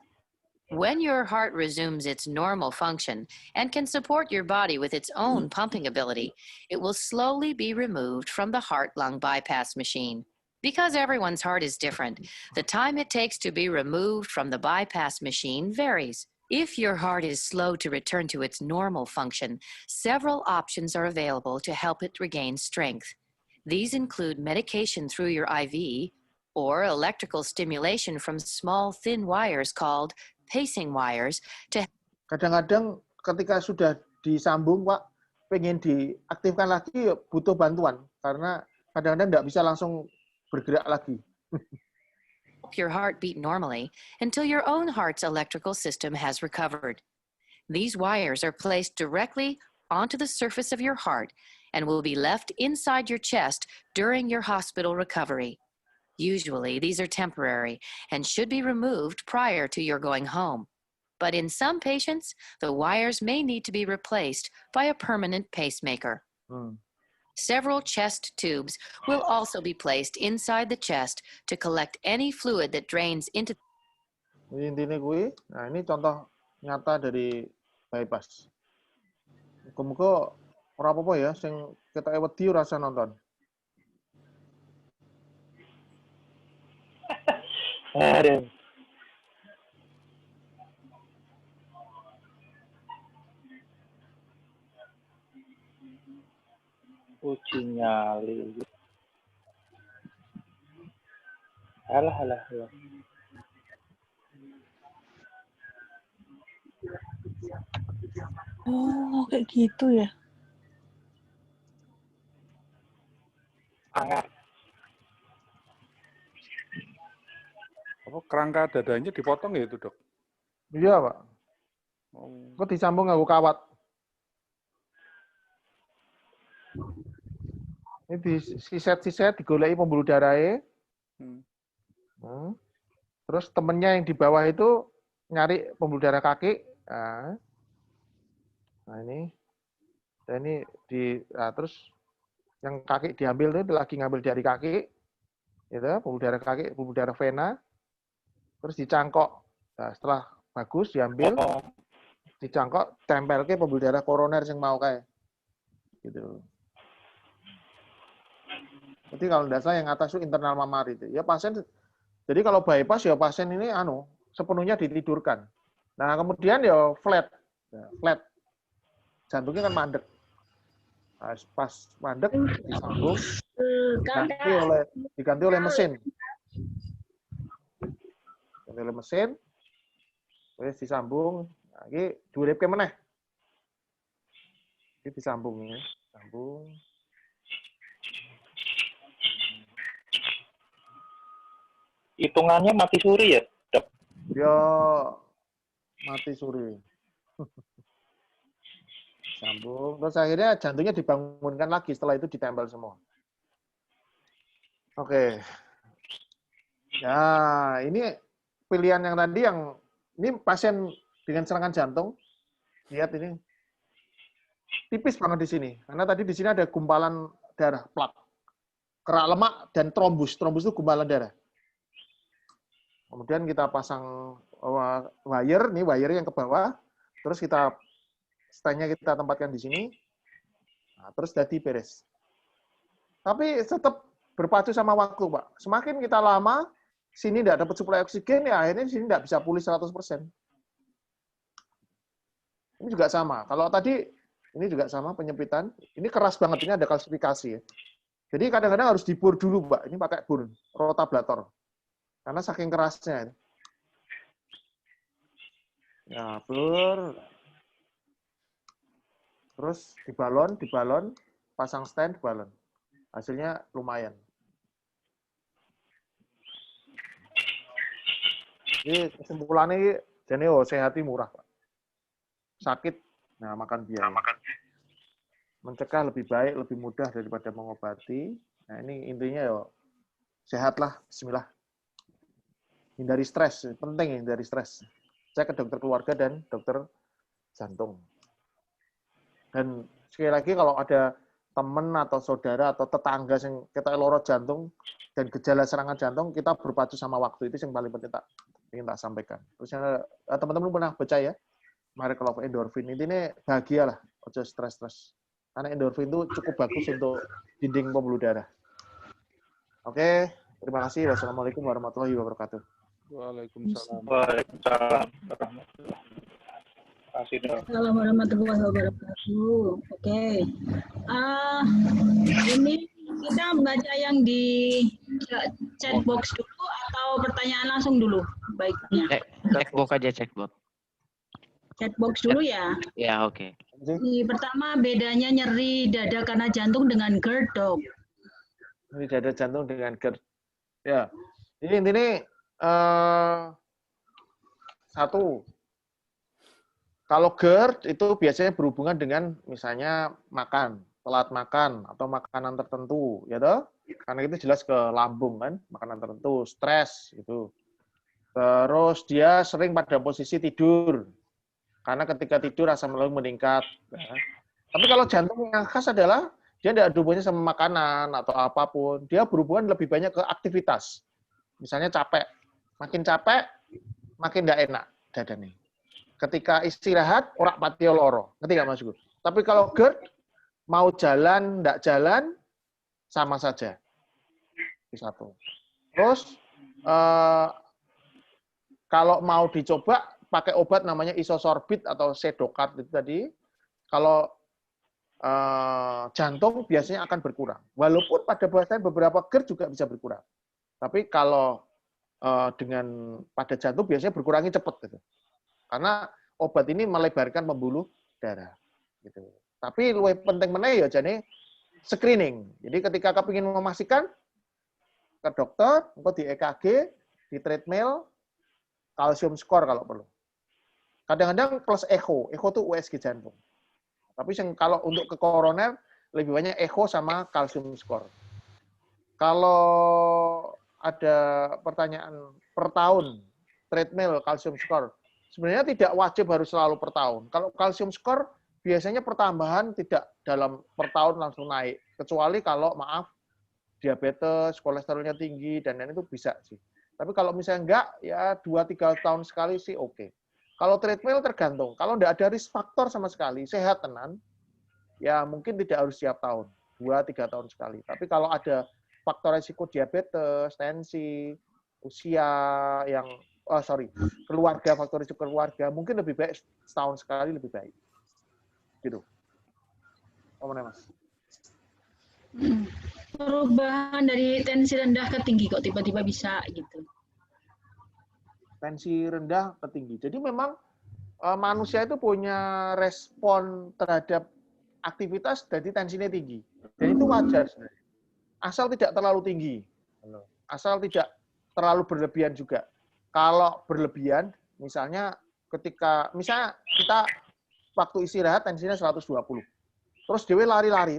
When your heart resumes its normal function and can support your body with its own pumping ability, it will slowly be removed from the heart-lung bypass machine. Because everyone's heart is different, the time it takes to be removed from the bypass machine varies. If your heart is slow to return to its normal function, several options are available to help it regain strength. These include medication through your IV or electrical stimulation from small thin wires called pacing wires. Kadang-kadang ketika sudah disambung, Pak, pengen diaktifkan lagi, butuh bantuan karena kadang-kadang nggak bisa langsung bergerak lagi. Your heart beat normally until your own heart's electrical system has recovered. These wires are placed directly onto the surface of your heart and will be left inside your chest during your hospital recovery. Usually, these are temporary and should be removed prior to your going home. But in some patients, the wires may need to be replaced by a permanent pacemaker. Several chest tubes will also be placed inside the chest to collect any fluid that drains into. Intinya gue, nah ini contoh nyata dari bypass. Muga-muga ora apa-apa ya, sing kita wedi rasa nonton. Aduh. Uji nyali. Alah. Oh, kayak gitu ya. Apa kerangka dadanya dipotong ya itu, Dok? Iya, Pak. Kok disambung nganggo kawat. Ini di siset digoleki pembuluh darahnya. Terus temennya yang di bawah itu nyari pembuluh darah kaki. Nah ini. Dan ini terus yang kaki diambil itu lagi ngambil dari kaki. Gitu, pembuluh darah kaki, pembuluh darah vena. terus dicangkok. Nah, setelah bagus diambil, dicangkok, tempel ke pembuluh darah koroner yang mau kayak gitu. Jadi kalau tidak salah yang atas itu internal mamar itu. Ya pasien, jadi kalau bypass ya pasien ini sepenuhnya ditidurkan. Nah kemudian ya flat, jantungnya kan mandek. Nah, pas mandek disambung, diganti oleh mesin. Diganti oleh mesin, terus disambung. Nah, ini durip ke meneh. Ini disambung ya, sambung. Hitungannya mati suri ya, Dok? Ya mati suri. Sambung, terus akhirnya jantungnya dibangunkan lagi, setelah itu ditempel semua. Oke. Nah, ini pilihan yang tadi ini pasien dengan serangan jantung. Lihat ini. Tipis banget di sini. Karena tadi di sini ada gumpalan darah, plak. Kerak lemak dan trombus. Trombus itu gumpalan darah. Kemudian kita pasang wire, nih wire yang ke bawah. Terus stand-nya kita tempatkan di sini. Nah, terus jadi beres. Tapi tetap berpacu sama waktu, Pak. Semakin kita lama, sini tidak dapat suplai oksigen, ya akhirnya sini tidak bisa pulih 100%. Ini juga sama. Kalau tadi, ini juga sama penyempitan. Ini keras banget, ini ada kalsifikasi. Ya. Jadi kadang-kadang harus dibur dulu, Pak. Ini pakai bur, rotablator. Karena saking kerasnya. Ya, bur. Terus dibalon, pasang stand, dibalon. Hasilnya lumayan. Jadi kesimpulannya, jadi sehati murah, Pak. Sakit, nah makan biaya. Mencegah lebih baik, lebih mudah daripada mengobati. Nah ini intinya sehatlah, bismillah. Hindari stres, penting hindari stres. Cek ke dokter keluarga dan dokter jantung. Dan sekali lagi kalau ada teman atau saudara atau tetangga yang kita loro jantung dan gejala serangan jantung, kita berpacu sama waktu. Itu yang paling penting ingin tak sampaikan. Terus teman-teman pernah baca ya, Miracle of Endorphin. Intinya bahagialah, ojo stres-stres. Karena endorfin itu cukup bagus untuk dinding pembuluh darah. Oke, terima kasih. Wassalamualaikum warahmatullahi wabarakatuh. Waalaikumsalam. Waalaikumsalam. Assalamualaikum warahmatullahi wabarakatuh. Oke. Ini kita baca yang di chat box dulu atau pertanyaan langsung dulu? Baiknya. Chatbox aja, chatbox. Chatbox dulu ya? Ya, oke. Pertama, bedanya nyeri dada karena jantung dengan GERD, Dok. Nyeri dada jantung dengan GERD. Ya, ini intinya satu. Kalau GERD itu biasanya berhubungan dengan misalnya makan, telat makan, atau makanan tertentu, ya toh? Karena itu jelas ke lambung kan, makanan tertentu, stres gitu. Terus dia sering pada posisi tidur, karena ketika tidur asam lambung meningkat. Ya. Tapi kalau jantung yang khas adalah dia tidak ada hubungannya sama makanan atau apapun, dia berhubungan lebih banyak ke aktivitas. Misalnya capek, makin capek, makin tidak enak dadanya. Ketika istirahat, orak patio loro. Ngerti nggak Mas Gur? Tapi kalau GERD, mau jalan, nggak jalan, sama saja. Satu. Terus, kalau mau dicoba, pakai obat namanya isosorbit atau sedokat itu tadi, kalau jantung biasanya akan berkurang. Walaupun pada bahasanya beberapa GERD juga bisa berkurang. Tapi kalau pada jantung biasanya berkurangnya cepat. Gitu. Karena obat ini melebarkan pembuluh darah. Gitu. Tapi lebih penting meneh ya jadi screening. Jadi ketika kepingin memastikan ke dokter, engko di EKG, di treadmill, kalsium skor kalau perlu. Kadang-kadang plus echo itu USG jantung. Tapi kalau untuk ke koroner lebih banyak echo sama kalsium skor. Kalau ada pertanyaan per tahun treadmill kalsium skor, sebenarnya tidak wajib harus selalu per tahun. Kalau kalsium skor biasanya pertambahan tidak dalam per tahun langsung naik, kecuali kalau maaf diabetes, kolesterolnya tinggi dan lain itu bisa sih. Tapi kalau misalnya enggak, ya 2-3 tahun sekali sih oke. Kalau treadmill tergantung. Kalau enggak ada risk faktor sama sekali, sehat tenan, ya mungkin tidak harus tiap tahun, 2-3 tahun sekali. Tapi kalau ada faktor risiko diabetes, tensi, usia yang, keluarga, faktor risiko keluarga, mungkin lebih baik setahun sekali lebih baik. Gitu. Mas? Perubahan dari tensi rendah ke tinggi kok tiba-tiba bisa gitu. Tensi rendah ke tinggi. Jadi memang manusia itu punya respon terhadap aktivitas jadi tensinya tinggi. Dan itu wajar sebenarnya. Asal tidak terlalu tinggi. Asal tidak terlalu berlebihan juga. Kalau berlebihan, misalnya misalnya kita waktu istirahat tensinya 120. Terus dewe lari-lari,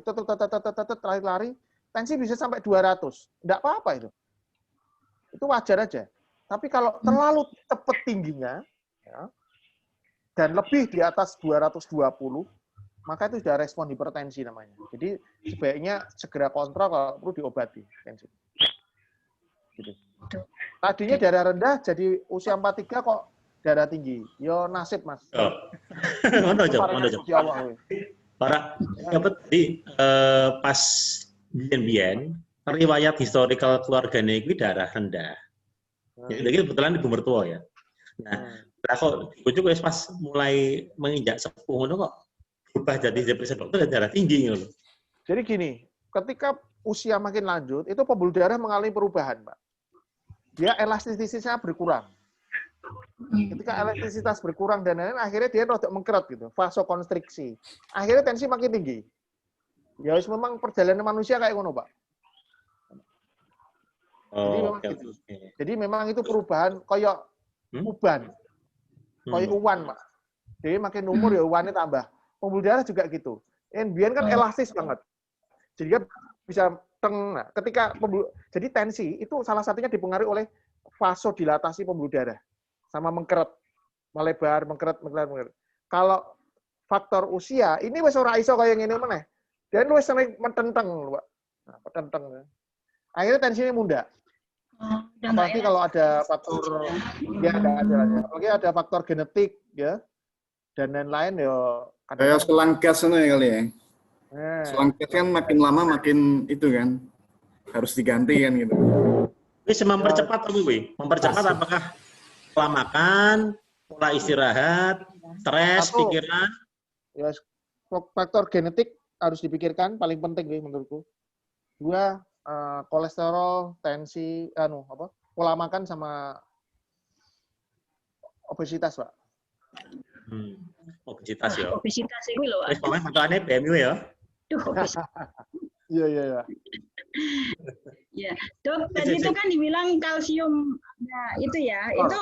lari-lari, tensi bisa sampai 200. Enggak apa-apa itu. Itu wajar aja. Tapi kalau terlalu cepat tingginya, ya, dan lebih di atas 220, maka itu sudah respon hipertensi namanya. Jadi sebaiknya segera kontrol kalau perlu diobati tensi. Gitu. Tadinya darah rendah jadi usia 43 kok darah tinggi. Yo nasib, Mas. Oh. Mana coba. Para dapat di pas biyen riwayat historical keluarganya itu darah rendah. Jadi kebetulan ibu mertua ya. Nah, kok ibu pas mulai menginjak sepuh itu kok berubah jadi depresi dokter darah tinggi gitu. Jadi gini, ketika usia makin lanjut, itu pembuluh darah mengalami perubahan, Pak. Dia elastisitasnya berkurang. Ketika elastisitas berkurang dan lain-lain, akhirnya dia rodok mengkeret gitu, vasokonstriksi. Akhirnya tensi makin tinggi. Ya memang perjalanan manusia kayak ngono, Pak. Jadi memang itu perubahan koyok uban. Koyok uwan, Pak. Jadi makin umur ya uwannya tambah. Pembuluh darah juga gitu. Biar kan elastis banget. Jadi dia bisa tengah. Ketika jadi tensi itu salah satunya dipengaruhi oleh vasodilatasi pembuluh darah sama mengkeret, melebar, mengkeret. Kalau faktor usia ini wis ora iso kaya ngene meneh. Dan wis sering metenteng, Pak. Nah, metenteng. Akhirnya tensinya munda. Apalagi kalau ada faktor ya enggak ada lagi. Apalagi ada faktor genetik ya. Dan lain-lain ya kayak selang gas ya kali ya. Selang gas kan makin lama makin itu kan harus diganti kan gitu. Bisa mempercepat apa gue? Mempercepat apakah pola makan, pola istirahat, stres, pikiran? Ya, faktor genetik harus dipikirkan paling penting nih menurutku. 2 kolesterol, tensi, pola makan sama obesitas, Pak. Obesitas ya. Obesitas itu loh. Wis pokoknya patokannya BMI ya. Iya. Ya, Dok, tadi itu kan dibilang kalsium. Nah, itu ya. Itu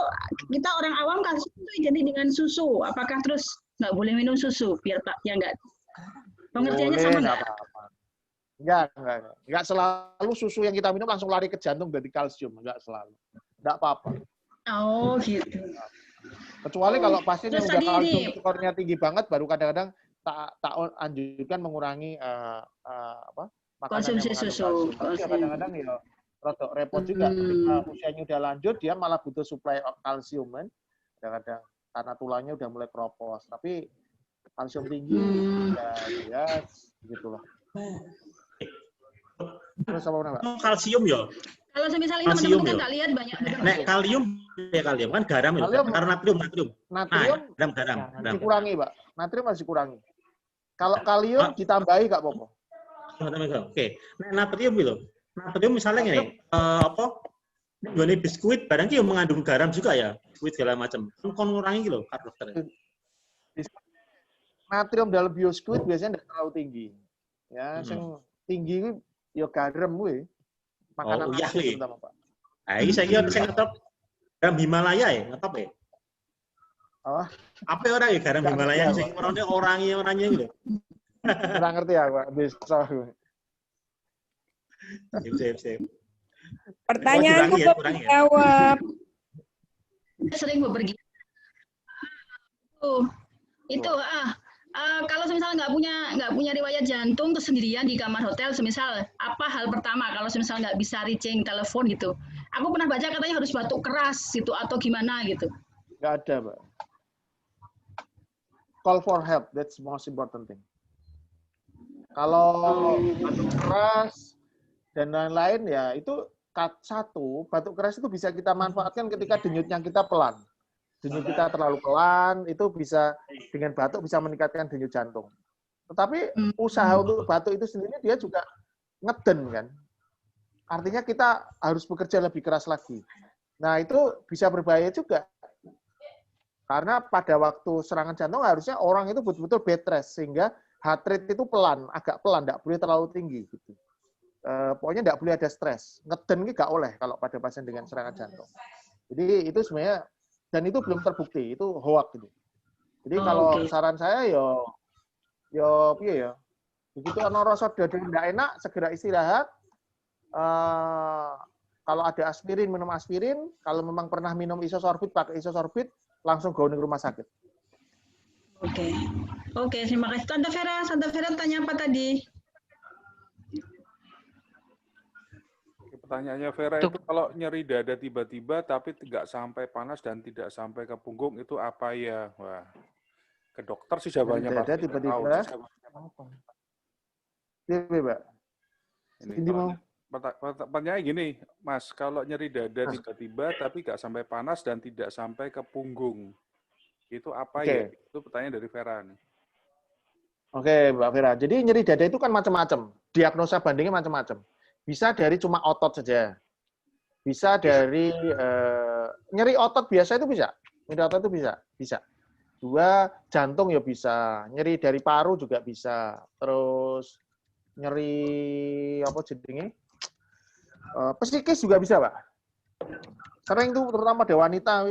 kita orang awam kalsium itu jadi dengan susu. Apakah terus nggak boleh minum susu biar Pak ya enggak? Pengertiannya sama enggak? Enggak selalu susu yang kita minum langsung lari ke jantung jadi kalsium, enggak selalu. Enggak apa-apa. Oh, gitu. Kecuali kalau pasien yang udah kalsium skornya tinggi banget baru kadang-kadang tak anjurkan mengurangi konsumsi susu. Kadang-kadang ya rodok repot juga. Ketika usianya udah lanjut dia malah butuh suplai kalsium kan. Kadang-kadang karena tulangnya udah mulai keropos. Tapi kalsium tinggi ya begitulah. Terus apa namanya? Kalsium ya. Kalau misalnya teman-teman kan tak lihat banyak. Nek kalium kan garam ya. Karena natrium. Garam. Dikurangi, Pak. Natrium harus dikurangi. Kalau kalium ditambahi Kak Popo. Oke. Nek natrium gitu. Natrium misalnya gini, Ini biskuit barang yang mengandung garam juga ya, biskuit segala macam. Kon ngurangi gitu, Kak Dokter. Natrium dalam biskuit biasanya tidak terlalu tinggi. Ya, yang tinggi ya garam kuwi. Makanan nasi terutama, Pak. Ah, iki saya ngetop garam Himalaya ya, ngetop ya. Apa orang ya garam Himalaya sing orangnya gitu. Ora ngerti ya, Pak. Bisa. Sip. Pertanyaanku belum dijawab. Sering bepergian. Kalau misalnya nggak punya riwayat jantung terus sendirian di kamar hotel, semisal apa hal pertama kalau misalnya nggak bisa reaching telepon gitu, Aku pernah baca katanya harus batuk keras itu atau gimana gitu. Nggak ada, Mbak. Call for help, that's most important thing. Kalau batuk keras dan lain-lain ya itu satu, batuk keras itu bisa kita manfaatkan ketika denyutnya kita pelan. Denyut kita terlalu pelan, itu bisa dengan batuk bisa meningkatkan denyut jantung. Tetapi usaha untuk batuk itu sendiri dia juga ngeden kan. Artinya kita harus bekerja lebih keras lagi. Nah, itu bisa berbahaya juga. Karena pada waktu serangan jantung harusnya orang itu betul-betul bed rest, sehingga heart rate itu pelan, agak pelan, tidak boleh terlalu tinggi. Gitu. Pokoknya tidak boleh ada stres. Ngeden ini nggak boleh kalau pada pasien dengan serangan jantung. Jadi itu sebenarnya, dan itu belum terbukti, itu hoax gitu. Jadi kalau saran saya begitu ono rasa dada tidak enak, segera istirahat. Kalau ada aspirin, minum aspirin. Kalau memang pernah minum isosorbit, pakai isosorbit, langsung go ke rumah sakit. Oke, terima kasih. Tante Vera tanya apa tadi? Pertanyaannya Vera itu kalau nyeri dada tiba-tiba tapi tidak sampai panas dan tidak sampai ke punggung itu apa ya? Wah, ke dokter sih jawabannya dada pasti tiba-tiba. Iya, Mbak. Ini pertanyaannya gini, Mas, kalau nyeri dada tiba-tiba tapi nggak sampai panas dan tidak sampai ke punggung, itu apa ya? Itu pertanyaan dari Vera nih. Oke, Mbak Vera. Jadi nyeri dada itu kan macam-macam. Diagnosa bandingnya macam-macam. Bisa dari cuma otot saja. Bisa dari nyeri otot biasa itu bisa. Nyeri otot itu bisa. Dua, jantung ya bisa. Nyeri dari paru juga bisa. Terus nyeri apa jadinya? Psikis juga bisa, Pak. Sering tuh terutama pada wanita.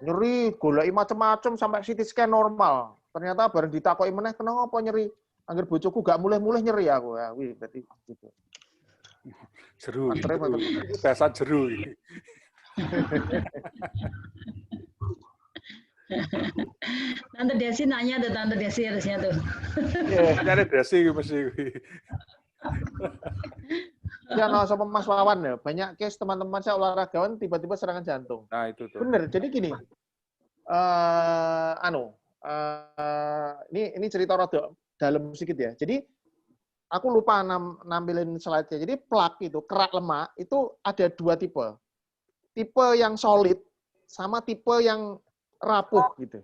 Nyeri, goleki macam-macam sampai CT scan normal. Ternyata bareng ditakoki meneh kenapa nyeri? Angger bojoku gak mulih-mulih nyeri aku. Ya, wih, berarti gitu. Jeru. Bahasa jeru. Tante Desi nanya tuh, Tante Desi harusnya tuh. Ada Desi mesti. Ya, sama Mas Wawan ya. Banyak case teman-teman saya olahragawan tiba-tiba serangan jantung. Nah, itu tuh. Bener. Jadi gini. Ini cerita rada dalam sedikit ya. Jadi aku lupa nampilin slide-nya. Jadi plak itu, kerak lemak itu ada dua tipe. Tipe yang solid sama tipe yang rapuh gitu.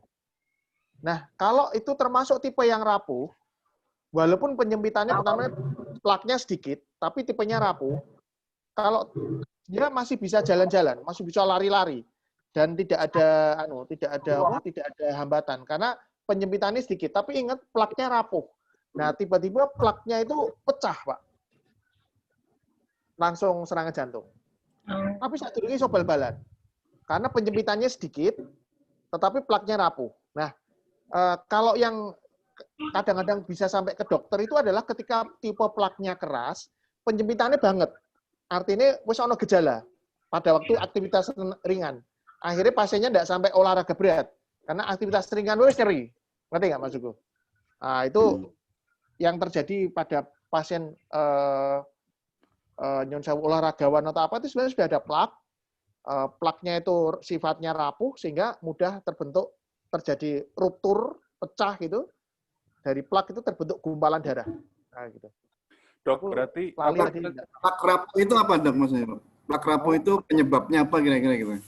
Nah, kalau itu termasuk tipe yang rapuh, walaupun penyempitannya pertama plaknya sedikit, tapi tipenya rapuh, kalau dia masih bisa jalan-jalan, masih bisa lari-lari, dan tidak ada hambatan karena penyempitannya sedikit. Tapi ingat plaknya rapuh. Nah, tiba-tiba plaknya itu pecah, Pak. Langsung serangan jantung. Tapi satu lagi iso bal-balan. Karena penyempitannya sedikit, tetapi plaknya rapuh. Nah, kalau yang kadang-kadang bisa sampai ke dokter itu adalah ketika tipe plaknya keras, penyempitannya banget. Artinya wis ono gejala pada waktu aktivitas ringan. Akhirnya pasiennya tidak sampai olahraga berat karena aktivitas ringan wis nyeri. Ngerti nggak maksudku? Nah, itu yang terjadi pada pasien nyun sewu olahragawan atau apa itu sebenarnya sudah ada plak. Plaknya itu sifatnya rapuh sehingga mudah terjadi ruptur, pecah gitu. Dari plak itu terbentuk gumpalan darah. Nah, gitu. Dok, berarti plak rapuh itu apa, Dok, maksudnya? Plak rapuh itu penyebabnya apa kira-kira gitu?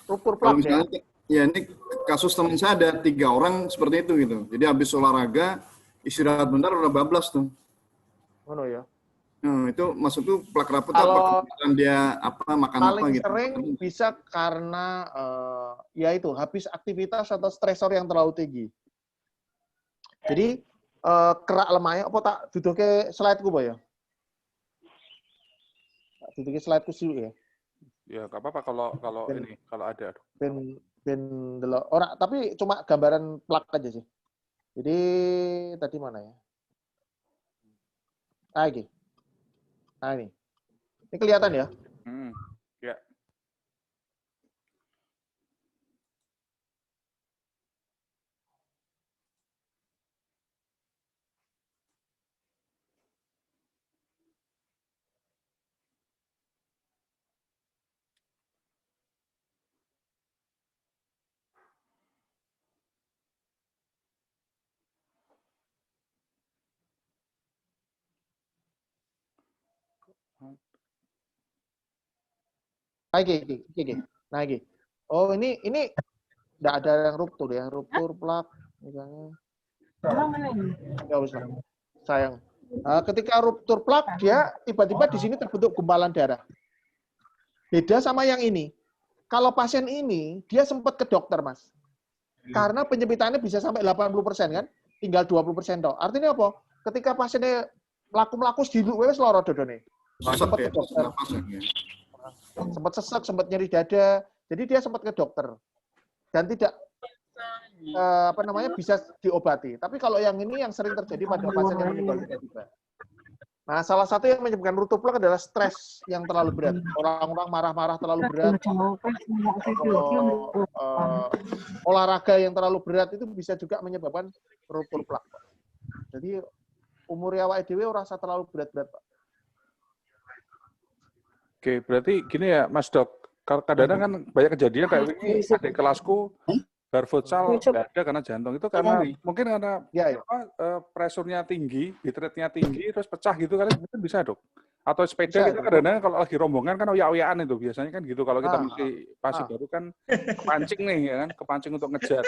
Ruptur plak ya. Ya, ini kasus teman saya ada 3 orang seperti itu gitu. Jadi habis olahraga, istirahat bentar udah bablas tuh. Oh ya. Nah, itu maksudnya plak rapuh apa? Kemudian dia makan apa gitu? Paling sering bisa karena ya itu habis aktivitas atau stresor yang terlalu tinggi. Jadi kerak lemaknya apa tak duduke slide-ku Pak ya? Tak duduke slide-ku sih ya. Ya, enggak apa-apa kalau ada. Ben delok. Ora, tapi cuma gambaran plak aja sih. Jadi tadi mana ya? Nah, ini. Ini kelihatan ya? Ya. Nah, iki. Oh, ini enggak ada yang ruptur ya, ruptur plak misalnya. Ya usah. Sayang. Nah, ketika ruptur plak dia tiba-tiba di sini terbentuk gumpalan darah. Beda sama yang ini. Kalau pasien ini dia sempat ke dokter, Mas. Karena penyempitannya bisa sampai 80% kan? Tinggal 20% toh. Artinya apa? Ketika pasiennya mlaku-mlaku sediluk wis lara dodone. Sempat ke dokter. Sempat sesek, sempat nyeri dada. Jadi dia sempat ke dokter. Dan tidak bisa diobati. Tapi kalau yang ini yang sering terjadi pada pasien yang meninggal tiba-tiba. Nah, salah satu yang menyebabkan ruptur plak adalah stres yang terlalu berat. Orang-orang marah-marah terlalu berat. Olahraga yang terlalu berat itu bisa juga menyebabkan ruptur plak. Jadi umur awake dhewe ora usah terlalu berat-berat, Pak. Oke, berarti gini ya, Mas Dok. Kadang-kadang kan banyak kejadian kayak ini, adik kelasku bar futsal nggak ada karena jantung. Itu karena mungkin karena presurnya tinggi, heart rate-nya tinggi, terus pecah gitu kan, mungkin bisa, Dok. Atau sepeda kita kadang-kadang kalau lagi rombongan kan oyak-oyakan itu biasanya kan gitu. Kalau kita masih baru kan kepancing nih ya kan, kepancing untuk ngejar.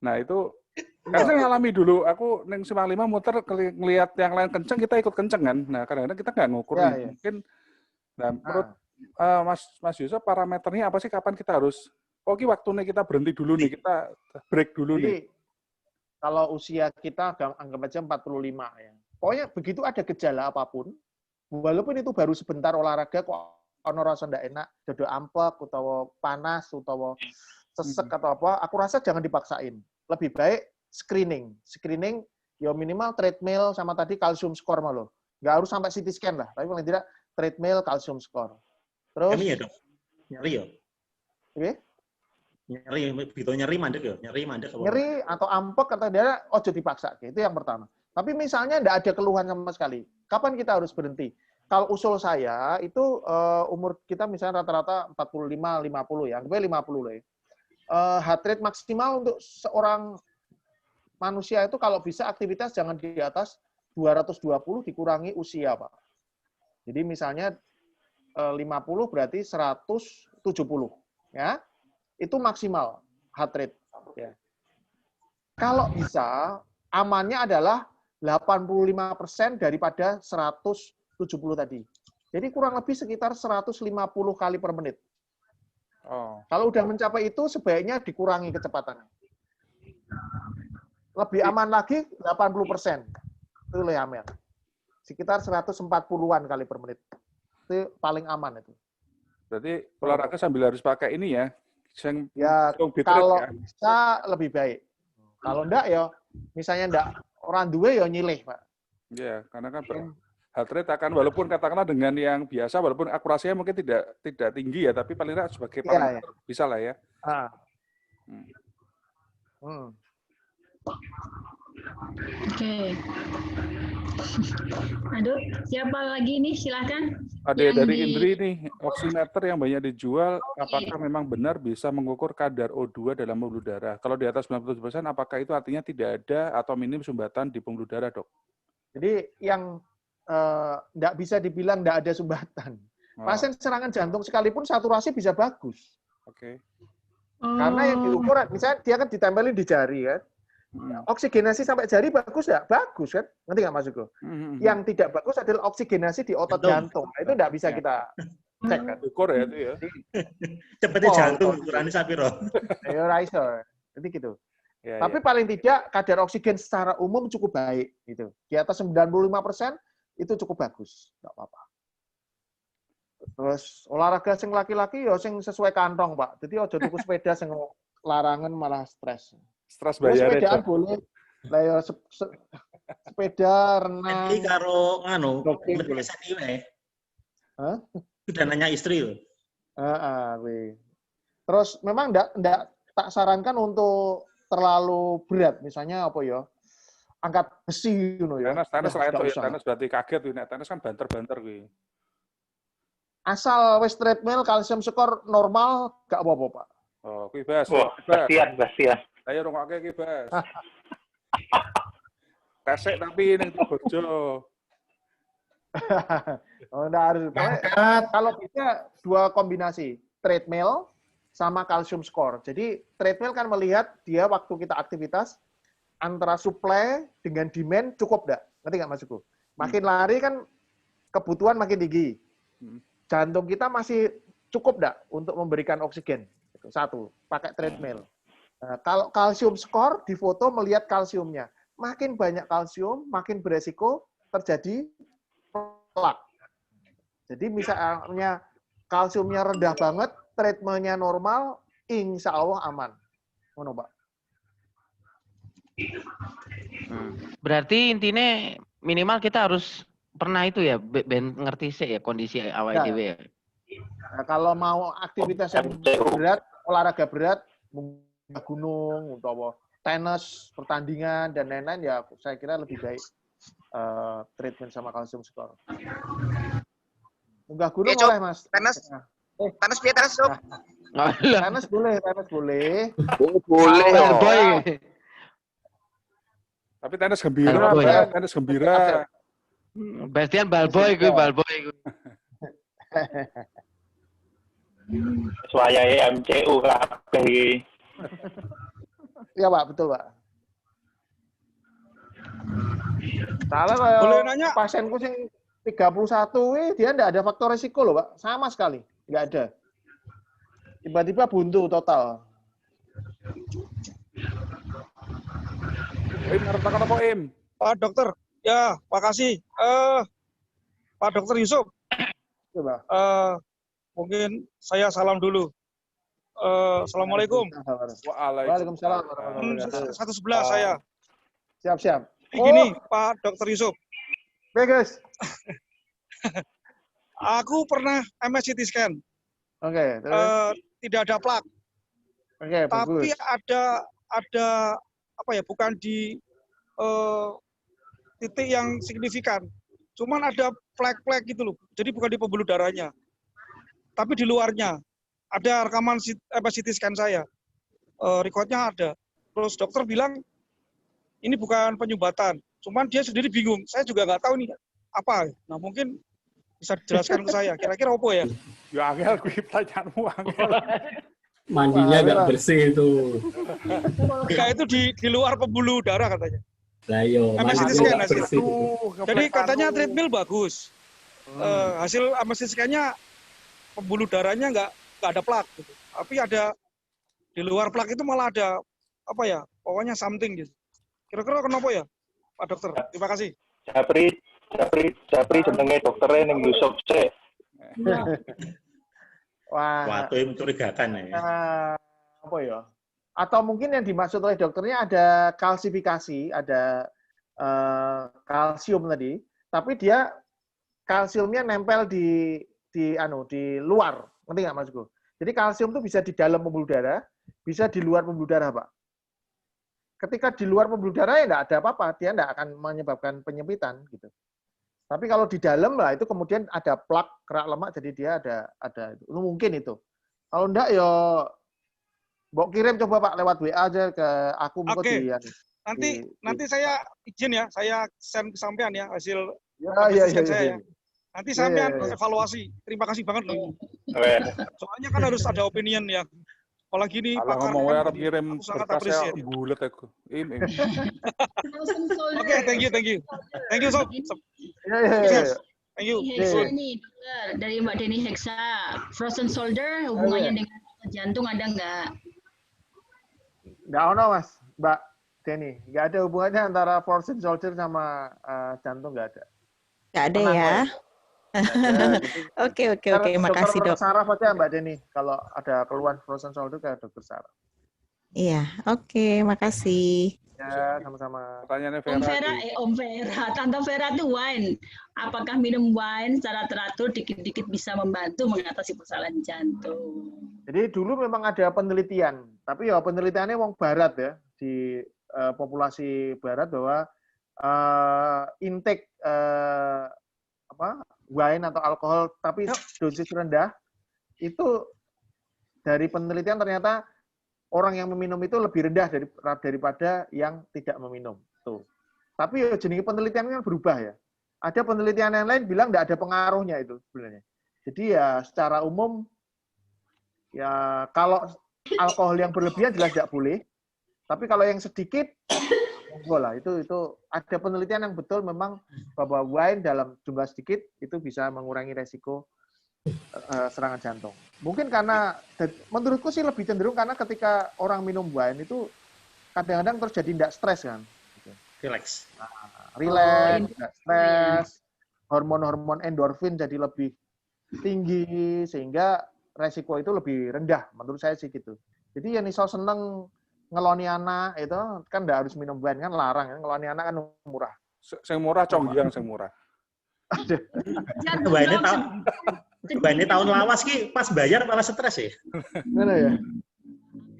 Nah, itu karena saya ngalami dulu, aku neng Simpang 5 muter ngelihat yang lain kenceng, kita ikut kenceng kan. Nah, kadang-kadang kita nggak ngukur nih. Mungkin nah, menurut Mas Yusuf parameternya apa sih, kapan kita harus waktunya kita berhenti dulu nih, kita break dulu nih. Kalau usia kita anggap aja 45 ya. Pokoknya begitu ada gejala apapun, walaupun itu baru sebentar olahraga kok ono rasa ndak enak, dodo ampek utawa panas utawa sesek atau apa, aku rasa jangan dipaksain. Lebih baik screening. Screening ya minimal treadmill sama tadi kalsium skor malah. Nggak harus sampai CT scan lah, tapi paling tidak treadmill kalsium skor. Terus ya, Dok. Nyeri ya? Oke. Nyeri mandek ya? Nyeri atau ampek atau dia ojo dipaksa. Itu yang pertama. Tapi misalnya enggak ada keluhan sama sekali. Kapan kita harus berhenti? Kalau usul saya itu umur kita misalnya rata-rata 45 50 ya. Anggapnya 50 lah ya. Heart rate maksimal untuk seorang manusia itu kalau bisa aktivitas jangan di atas 220 dikurangi usia, Pak. Jadi misalnya 50 berarti 170 ya. Itu maksimal heart rate ya. Kalau bisa amannya adalah 85% daripada 170 tadi. Jadi kurang lebih sekitar 150 kali per menit. Kalau udah mencapai itu sebaiknya dikurangi kecepatannya. Lebih aman lagi 80%. Itu lebih aman. Sekitar 140-an kali per menit. Itu paling aman itu. Berarti olahraga sambil harus pakai ini ya. Kalau bisa lebih baik. Kalau enggak ya misalnya enggak orang duwe ya nyilih, Pak. Iya, karena kan heart rate akan walaupun katakanlah dengan yang biasa walaupun akurasinya mungkin tidak tinggi ya, tapi paling enggak sebagai parameter bisa lah ya. Oke. Aduh, siapa lagi nih? Silakan. Ada dari Indri nih, oximeter yang banyak dijual, apakah memang benar bisa mengukur kadar O2 dalam pembuluh darah? Kalau di atas 97%, apakah itu artinya tidak ada atau minim sumbatan di pembuluh darah, Dok? Jadi yang tidak bisa dibilang tidak ada sumbatan. Pasien serangan jantung sekalipun saturasi bisa bagus. Oke. Karena yang diukur, misalnya dia kan ditempelin di jari kan. Oksigenasi sampai jari bagus ya? Bagus kan? Ngerti nggak Mas Hugo? Yang tidak bagus adalah oksigenasi di otot jantung. Nah, itu nggak bisa kita cek kan? Ukur ya itu ya. Cepetnya jantung, ukurannya sapiro. Ya, riser. Jadi gitu. Tapi paling tidak kadar oksigen secara umum cukup baik. Gitu. Di atas 95% itu cukup bagus. Nggak apa-apa. Terus olahraga sing laki-laki ya sing sesuai kantong, Pak. Jadi aja tuku sepeda sing larangan malah stres. Stres bayar. Sepedaan boleh. Lah ya sepeda renang. Ini karo nganu, boleh saniwe. Hah? Sudah nanya istri loh. Terus memang enggak tak sarankan untuk terlalu berat. Misalnya apa ya? Angkat besi gitu ya. Tenis selain itu ya, tenis berarti kaget tuh. Tenis kan banter-banter kuwi. Asal wis treadmill kalsium skor normal gak apa-apa, Pak. Oh, kuwi Bas. Bastian. Ayo rungokke iki, Bas. Tesek tapi ning Purworejo. Oh, enggak harus. Kalau bisa 2 kombinasi, treadmill sama calcium score. Jadi treadmill kan melihat dia waktu kita aktivitas antara supply dengan demand cukup enggak? Ngerti nggak maksudku? Makin lari kan kebutuhan makin tinggi. Jantung kita masih cukup enggak untuk memberikan oksigen? Satu, pakai treadmill. Nah, kalau calcium score di foto melihat kalsiumnya. Makin banyak kalsium, makin beresiko terjadi plak. Jadi misalnya kalsiumnya rendah banget, treatmentnya normal, insya Allah aman. Ngono, Pak. Berarti intinya minimal kita harus pernah itu ya, ben ngerti sih ya kondisi awal dhewe ya. Nah, kalau mau aktivitas yang berat, olahraga berat, munggah gunung, utawa tenis, pertandingan dan lain-lain ya saya kira lebih baik treatment sama calcium score. Munggah gunung ya, boleh, Mas. Tenis. Tenis piye tenis, Cuk? Tenis boleh, tenis boleh. Boleh. Boy. Tapi tenis gembira, tenis gembira. Bastian balboy kuwi, balboy kuwi. Suayae MCU kabeh iki. Iya, Pak, betul, Pak. Salah kalau pasienku sing 31 dia enggak ada faktor resiko loh, Pak. Sama sekali, enggak ada. Tiba-tiba buntu total. Katakan apa, Im? Pak Dokter, ya, makasih. Pak Dokter Yusuf. Coba. Mungkin saya salam dulu. Assalamualaikum. Waalaikumsalam. Satu sebelah saya. Siap. Gini, Pak Dokter Yusuf. Bagus. Aku pernah MSCT scan. Oke. Tidak ada plak. Oke, tapi bagus. ada apa ya? Bukan di titik yang signifikan. Cuman ada plak-plak gitu loh. Jadi bukan di pembuluh darahnya. Tapi di luarnya. Ada rekaman CT scan saya. Recordnya ada. Terus dokter bilang, ini bukan penyumbatan. Cuman dia sendiri bingung. Saya juga nggak tahu nih apa. Nah mungkin bisa dijelaskan ke saya. Kira-kira apa ya? Ya angel kuwi pertanyaanmu angel. Mandinya nggak bersih itu. Enggak, itu di luar pembuluh darah katanya. Lah yo, MSCT scan hasil. Jadi katanya treadmill bagus. Hasil MSCT scan-nya pembuluh darahnya nggak ada plak gitu. Tapi ada di luar plak itu malah ada apa ya? Pokoknya something gitu. Kira-kira kenapa ya, Pak Dokter? Terima kasih. Japri jenenge doktere ning Yusuf sik. Wah, itu mencurigakan ya. Apa ya? Atau mungkin yang dimaksud oleh dokternya ada kalsifikasi, ada kalsium tadi, tapi dia kalsiumnya nempel di luar, ngerti nggak maksudku? Jadi kalsium itu bisa di dalam pembuluh darah, bisa di luar pembuluh darah, Pak. Ketika di luar pembuluh darah ya nggak ada apa-apa, dia nggak akan menyebabkan penyempitan gitu. Tapi kalau di dalam lah itu kemudian ada plak kerak lemak, jadi dia ada itu. Mungkin itu. Kalau enggak ya mbok kirim coba Pak lewat WA aja ke aku mungkin. Oke. Nanti saya izin ya, saya send ke sampean ya hasil saya ya. Nanti sampean evaluasi. Terima kasih banget loh. Soalnya kan harus ada opinion ya. Apalagi ini pakar ngomong kan, harap kirim berkasnya bulet aku. Oke, thank you. Thank you, Sob. Thank you. Ini dari Mbak Deni Heksa, frozen shoulder hubungannya dengan jantung ada nggak? Nggak ada, Mas, Mbak Deni. Nggak ada hubungannya antara frozen shoulder sama jantung, nggak ada. Nggak ada ya? Oke, makasih dok. Saraf aja Mbak Deni, kalau ada keluhan frozen shoulder ke dokter saraf. Iya, oke, makasih. Ya, sama-sama. Pertanyaannya Om Vera, Tante Vera itu wine. Apakah minum wine secara teratur dikit-dikit bisa membantu mengatasi persoalan jantung? Jadi dulu memang ada penelitian, tapi ya penelitiannya wong barat ya, di populasi barat bahwa intake wine atau alkohol tapi dosis rendah itu dari penelitian ternyata orang yang meminum itu lebih rendah daripada yang tidak meminum. Tuh. Tapi ya jenis penelitiannya kan berubah ya. Ada penelitian yang lain bilang tidak ada pengaruhnya itu sebenarnya. Jadi ya secara umum ya kalau alkohol yang berlebihan jelas tidak boleh. Tapi kalau yang sedikit, monggo lah. Itu ada penelitian yang betul memang bahwa wine dalam jumlah sedikit itu bisa mengurangi resiko serangan jantung. Mungkin karena menurutku sih lebih cenderung karena ketika orang minum wine itu kadang-kadang terjadi tidak stres kan. Relax. Relax, tidak stres, hormon-hormon endorfin jadi lebih tinggi sehingga resiko itu lebih rendah. Menurut saya sih gitu. Jadi yang misal seneng ngeloni anak itu kan tidak harus minum wine kan larang kan, ngeloni anak kan murah. Yang murah conggiang yang murah. Ini tahun lawas ki pas bayar malah stres ya. Mana ya?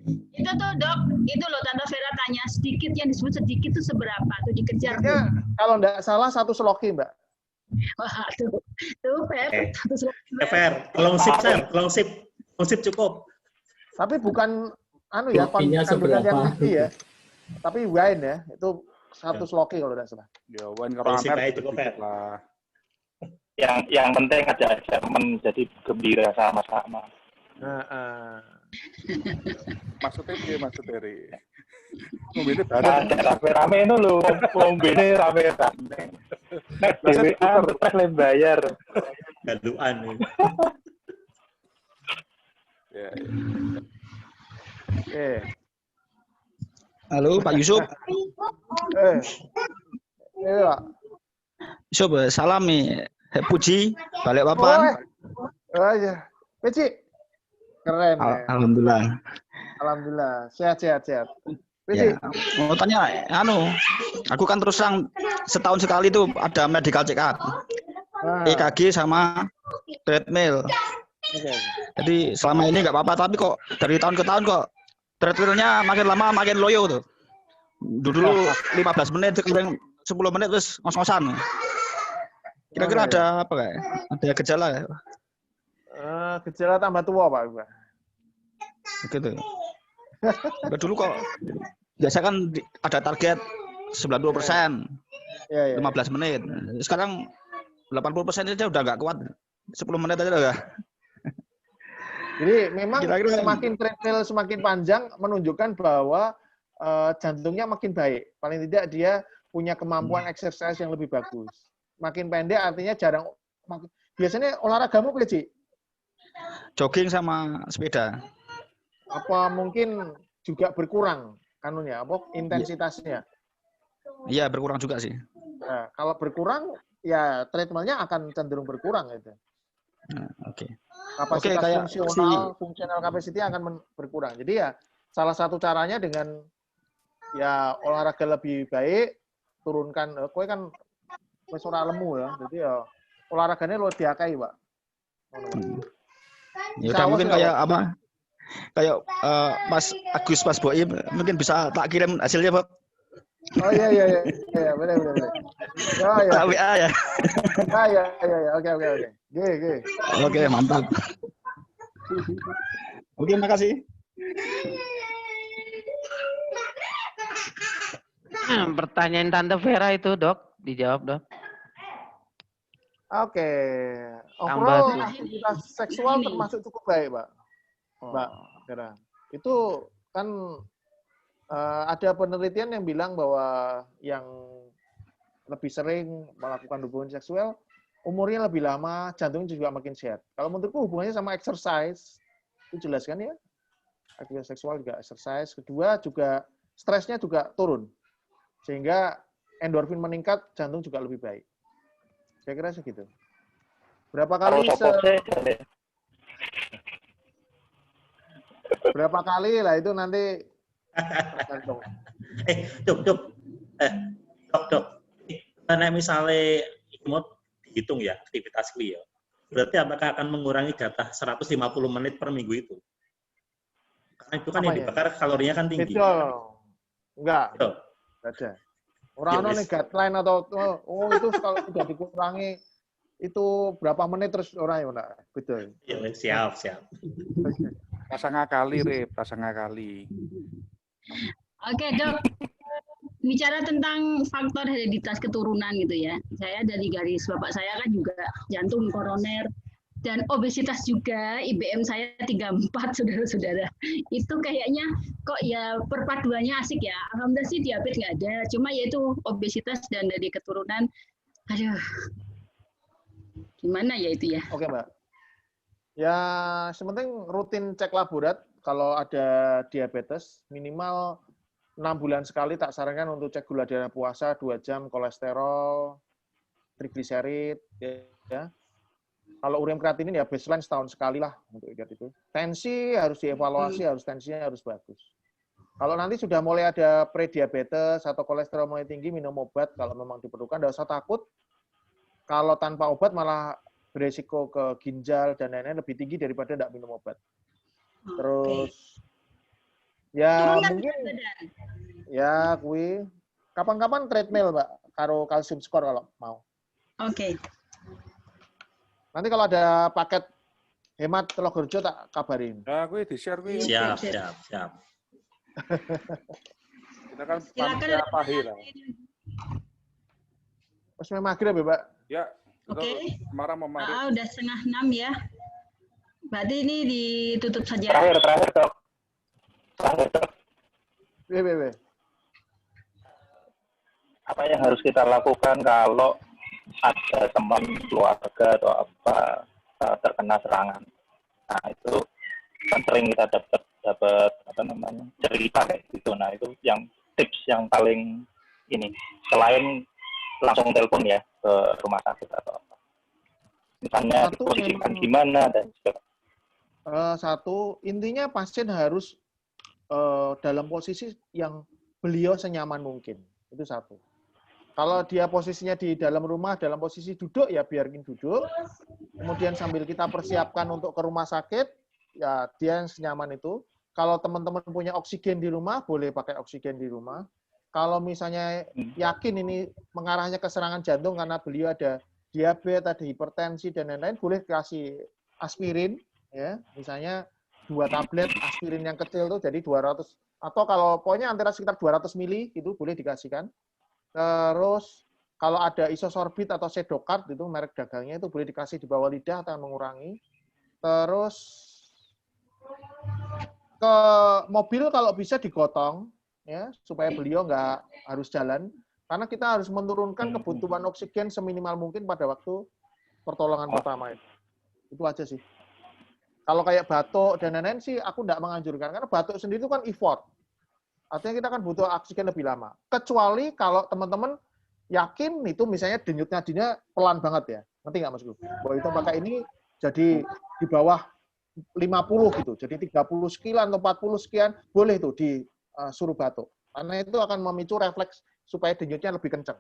Itu tuh dok, itu loh Tante Vera tanya sedikit yang disebut sedikit itu seberapa tuh dikejar. Ya, kalau nggak salah 1 sloki mbak. Wah tuh Fer, 1 sloki. Fer, tolong sip cukup. Tapi bukan anu ya kandungan yang tinggi ya. Tapi wine ya itu 1 sloki kalau nggak salah. Ya wine kalau amer cukup lah. Yang penting aja menjadi gembira sama-sama. Maksudnya ngombene bareng. Rame-rame itu lho, ngombene rame-rame. Nek DWA terus bayar. Gaduan. Ya. Halo Pak Yusuf. Iya. Yusuf, salam nih. Puji, balik papan. Oh iya. Puji. Keren. Alhamdulillah. Alhamdulillah. Sehat. Ya, mau tanya, aku kan terus terang setahun sekali tuh ada medical check up, EKG sama treadmill. Jadi selama ini nggak apa-apa, tapi kok dari tahun ke tahun kok treadmillnya makin lama makin loyo tuh. Dulu 15 menit, sekarang 10 menit terus ngos-ngosan. Kira-kira ada apa kayak? Ada gejala ya? Gejala tambah tua Pak. Gitu. Dulu kok biasa kan ada target 90%, 15 menit. Sekarang 80% aja udah nggak kuat. 10 menit aja udah. Jadi memang semakin treadmill semakin panjang menunjukkan bahwa jantungnya makin baik. Paling tidak dia punya kemampuan exercise yang lebih bagus. Makin pendek artinya biasanya olahragamu apa sih? Jogging sama sepeda. Apa mungkin juga berkurang kanunya, intensitasnya? Iya, berkurang juga sih. Nah, kalau berkurang ya treadmillnya akan cenderung berkurang itu. Oke. Kapasitas fungsional capacity akan berkurang. Jadi ya salah satu caranya dengan ya olahraga lebih baik, turunkan kowe kan wis ora lemu ya. Jadi ya olahraganya lo diakai, Pak. Ya udah mungkin kayak apa? Kayak Mas Agus Mas Boim mungkin bisa tak kirim hasilnya, Pak. Oh iya, benar. Oh iya. WA ya. Iya. Oke. Oke, mantap. Oke, makasih. Pertanyaan Tante Vera itu, Dok, dijawab, Dok. Oke. Overall aktivitas seksual termasuk cukup baik, Pak. Mbak Vera. Itu kan ada penelitian yang bilang bahwa yang lebih sering melakukan hubungan seksual umurnya lebih lama, jantungnya juga makin sehat. Kalau menurutku hubungannya sama exercise, itu jelas kan ya? Aktivitas seksual juga exercise. Kedua juga stresnya juga turun. Sehingga endorfin meningkat, jantung juga lebih baik. Saya kira segitu. Berapa kali lah itu nanti Dok. Karena misalnya mau dihitung ya aktivitas ya, berarti apakah akan mengurangi jatah 150 menit per minggu itu? Karena itu kan yang dibakar kalorinya kan tinggi. Enggak ada. Orang nih guideline atau itu kalau sudah dikurangi itu berapa menit terus orang ya enggak? Betul. Ya, siap. Rasa ngakali, Rip. Rasa ngakali. Oke, Dok. bicara tentang faktor hereditas keturunan gitu ya. Saya dari garis bapak saya kan juga jantung, koroner, dan obesitas juga. IBM saya 34, saudara-saudara. Itu kayaknya kok ya perpaduannya asik ya. Alhamdulillah sih diabetes nggak ada. Cuma yaitu obesitas dan dari keturunan. Aduh, gimana ya itu ya? Oke, Mbak. Ya, sepenting rutin cek laborat. Kalau ada diabetes, minimal 6 bulan sekali tak sarankan untuk cek gula darah puasa, 2 jam, kolesterol, trigliserid, ya. Kalau urea kreatinin ya baseline setahun sekali lah untuk lihat itu. Tensi harus dievaluasi, harus tensinya harus bagus. Kalau nanti sudah mulai ada prediabetes atau kolesterol mulai tinggi, minum obat kalau memang diperlukan, tidak usah takut. Kalau tanpa obat malah beresiko ke ginjal dan lain-lain lebih tinggi daripada tidak minum obat. Terus ya mungkin ya kui kapan-kapan treadmill Mbak karo kalsium skor kalau mau. Oke. Nanti kalau ada paket hemat Telogorejo tak kabarin. Ya kui di-share kui. Siap. Kita kan panitia pahir lah. Mas maghrib ya, Mbak? Ya. Oke. Marah mau maghrib. Udah 5:30 ya. Berarti ini ditutup saja. Terakhir, Dok. Apa yang harus kita lakukan kalau ada teman keluarga atau apa terkena serangan? Nah, itu kan sering kita dapat apa namanya cerita kayak gitu. Nah, itu yang tips yang paling ini selain langsung telepon ya ke rumah sakit atau apa. Misalnya diposisikan gimana dan sebagainya. Satu, intinya pasien harus dalam posisi yang beliau senyaman mungkin. Itu satu. Kalau dia posisinya di dalam rumah, dalam posisi duduk, ya biarin duduk. Kemudian sambil kita persiapkan untuk ke rumah sakit, ya dia yang senyaman itu. Kalau teman-teman punya oksigen di rumah, boleh pakai oksigen di rumah. Kalau misalnya yakin ini mengarahnya ke serangan jantung karena beliau ada diabetes, ada hipertensi, dan lain-lain, boleh kasih aspirin. Ya, misalnya 2 tablet aspirin yang kecil tuh jadi 200 atau kalau pokoknya antara sekitar 200 mili itu boleh dikasihkan. Terus kalau ada isosorbit atau sedokart itu merek dagangnya itu boleh dikasih di bawah lidah atau mengurangi. Terus ke mobil kalau bisa digotong ya supaya beliau nggak harus jalan karena kita harus menurunkan kebutuhan oksigen seminimal mungkin pada waktu pertolongan pertama itu. Itu aja sih. Kalau kayak batuk dan lain-lain sih aku tidak menganjurkan karena batuk sendiri itu kan effort. Artinya kita kan butuh oksigen lebih lama. Kecuali kalau teman-teman yakin itu misalnya denyut nadinya pelan banget ya. Ngerti nggak Mas Gu? Bahwa itu pakai ini jadi di bawah 50 gitu. Jadi 30 sekian atau 40 sekian boleh itu disuruh batuk. Karena itu akan memicu refleks supaya denyutnya lebih kencang.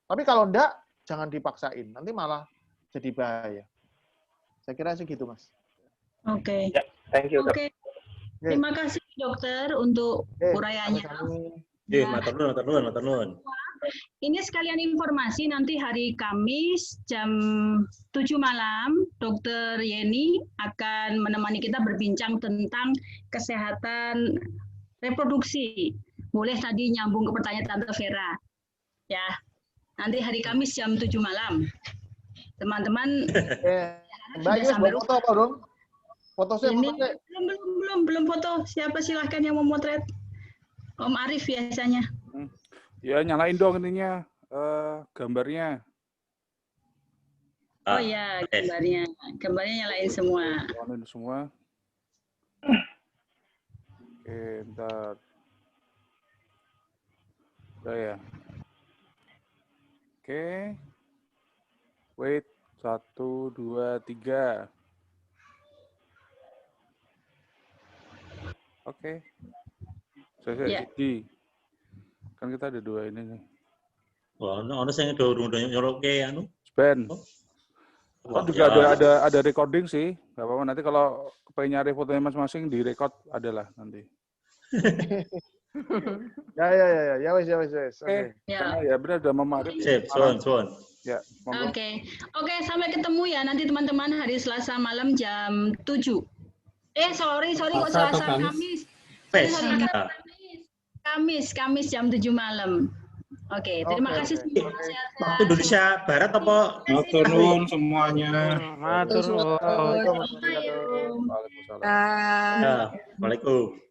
Tapi kalau enggak, jangan dipaksain. Nanti malah jadi bahaya. Saya kira sih gitu Mas. Oke. Ya, thank you, Dok. Oke. Terima kasih dokter untuk uraiannya. Matur nuwun. Ini sekalian informasi nanti hari Kamis jam 7 malam Dr. Yeni akan menemani kita berbincang tentang kesehatan reproduksi. Boleh tadi nyambung ke pertanyaan Tante Vera. Ya. Nanti hari Kamis jam 7 malam. Teman-teman Mbak Yus, foto apa dong? Foto saya ini belum foto. Siapa silahkan yang mau motret? Om Arif biasanya. Ya nyalain dong ininya gambarnya. Oh ya gambarnya nyalain semua. Nyalain semua. Oke, bentar. Udah ya. Oke. Wait, 1, 2, 3. Oke. Saya siji. Kan kita ada 2 ini nih. Wah, ono sing udah nyoroke anu. Ben. Kan juga ada recording sih. Enggak apa-apa nanti kalau pengen nyari fotonya masing-masing di-record adalah nanti. Ya wes. Oke. Ya benar udah memarip. Sip, suwun. Ya, monggo. Oke, sampai ketemu ya nanti teman-teman hari Selasa malam jam 7. Sorry kok Selasa Kamis. Kamis jam 7 malam. Oke, terima kasih. Waktu Indonesia Barat apa? Matur nuwun semuanya. Matur nuwun. Waalaikumsalam. Waalaikumsalam.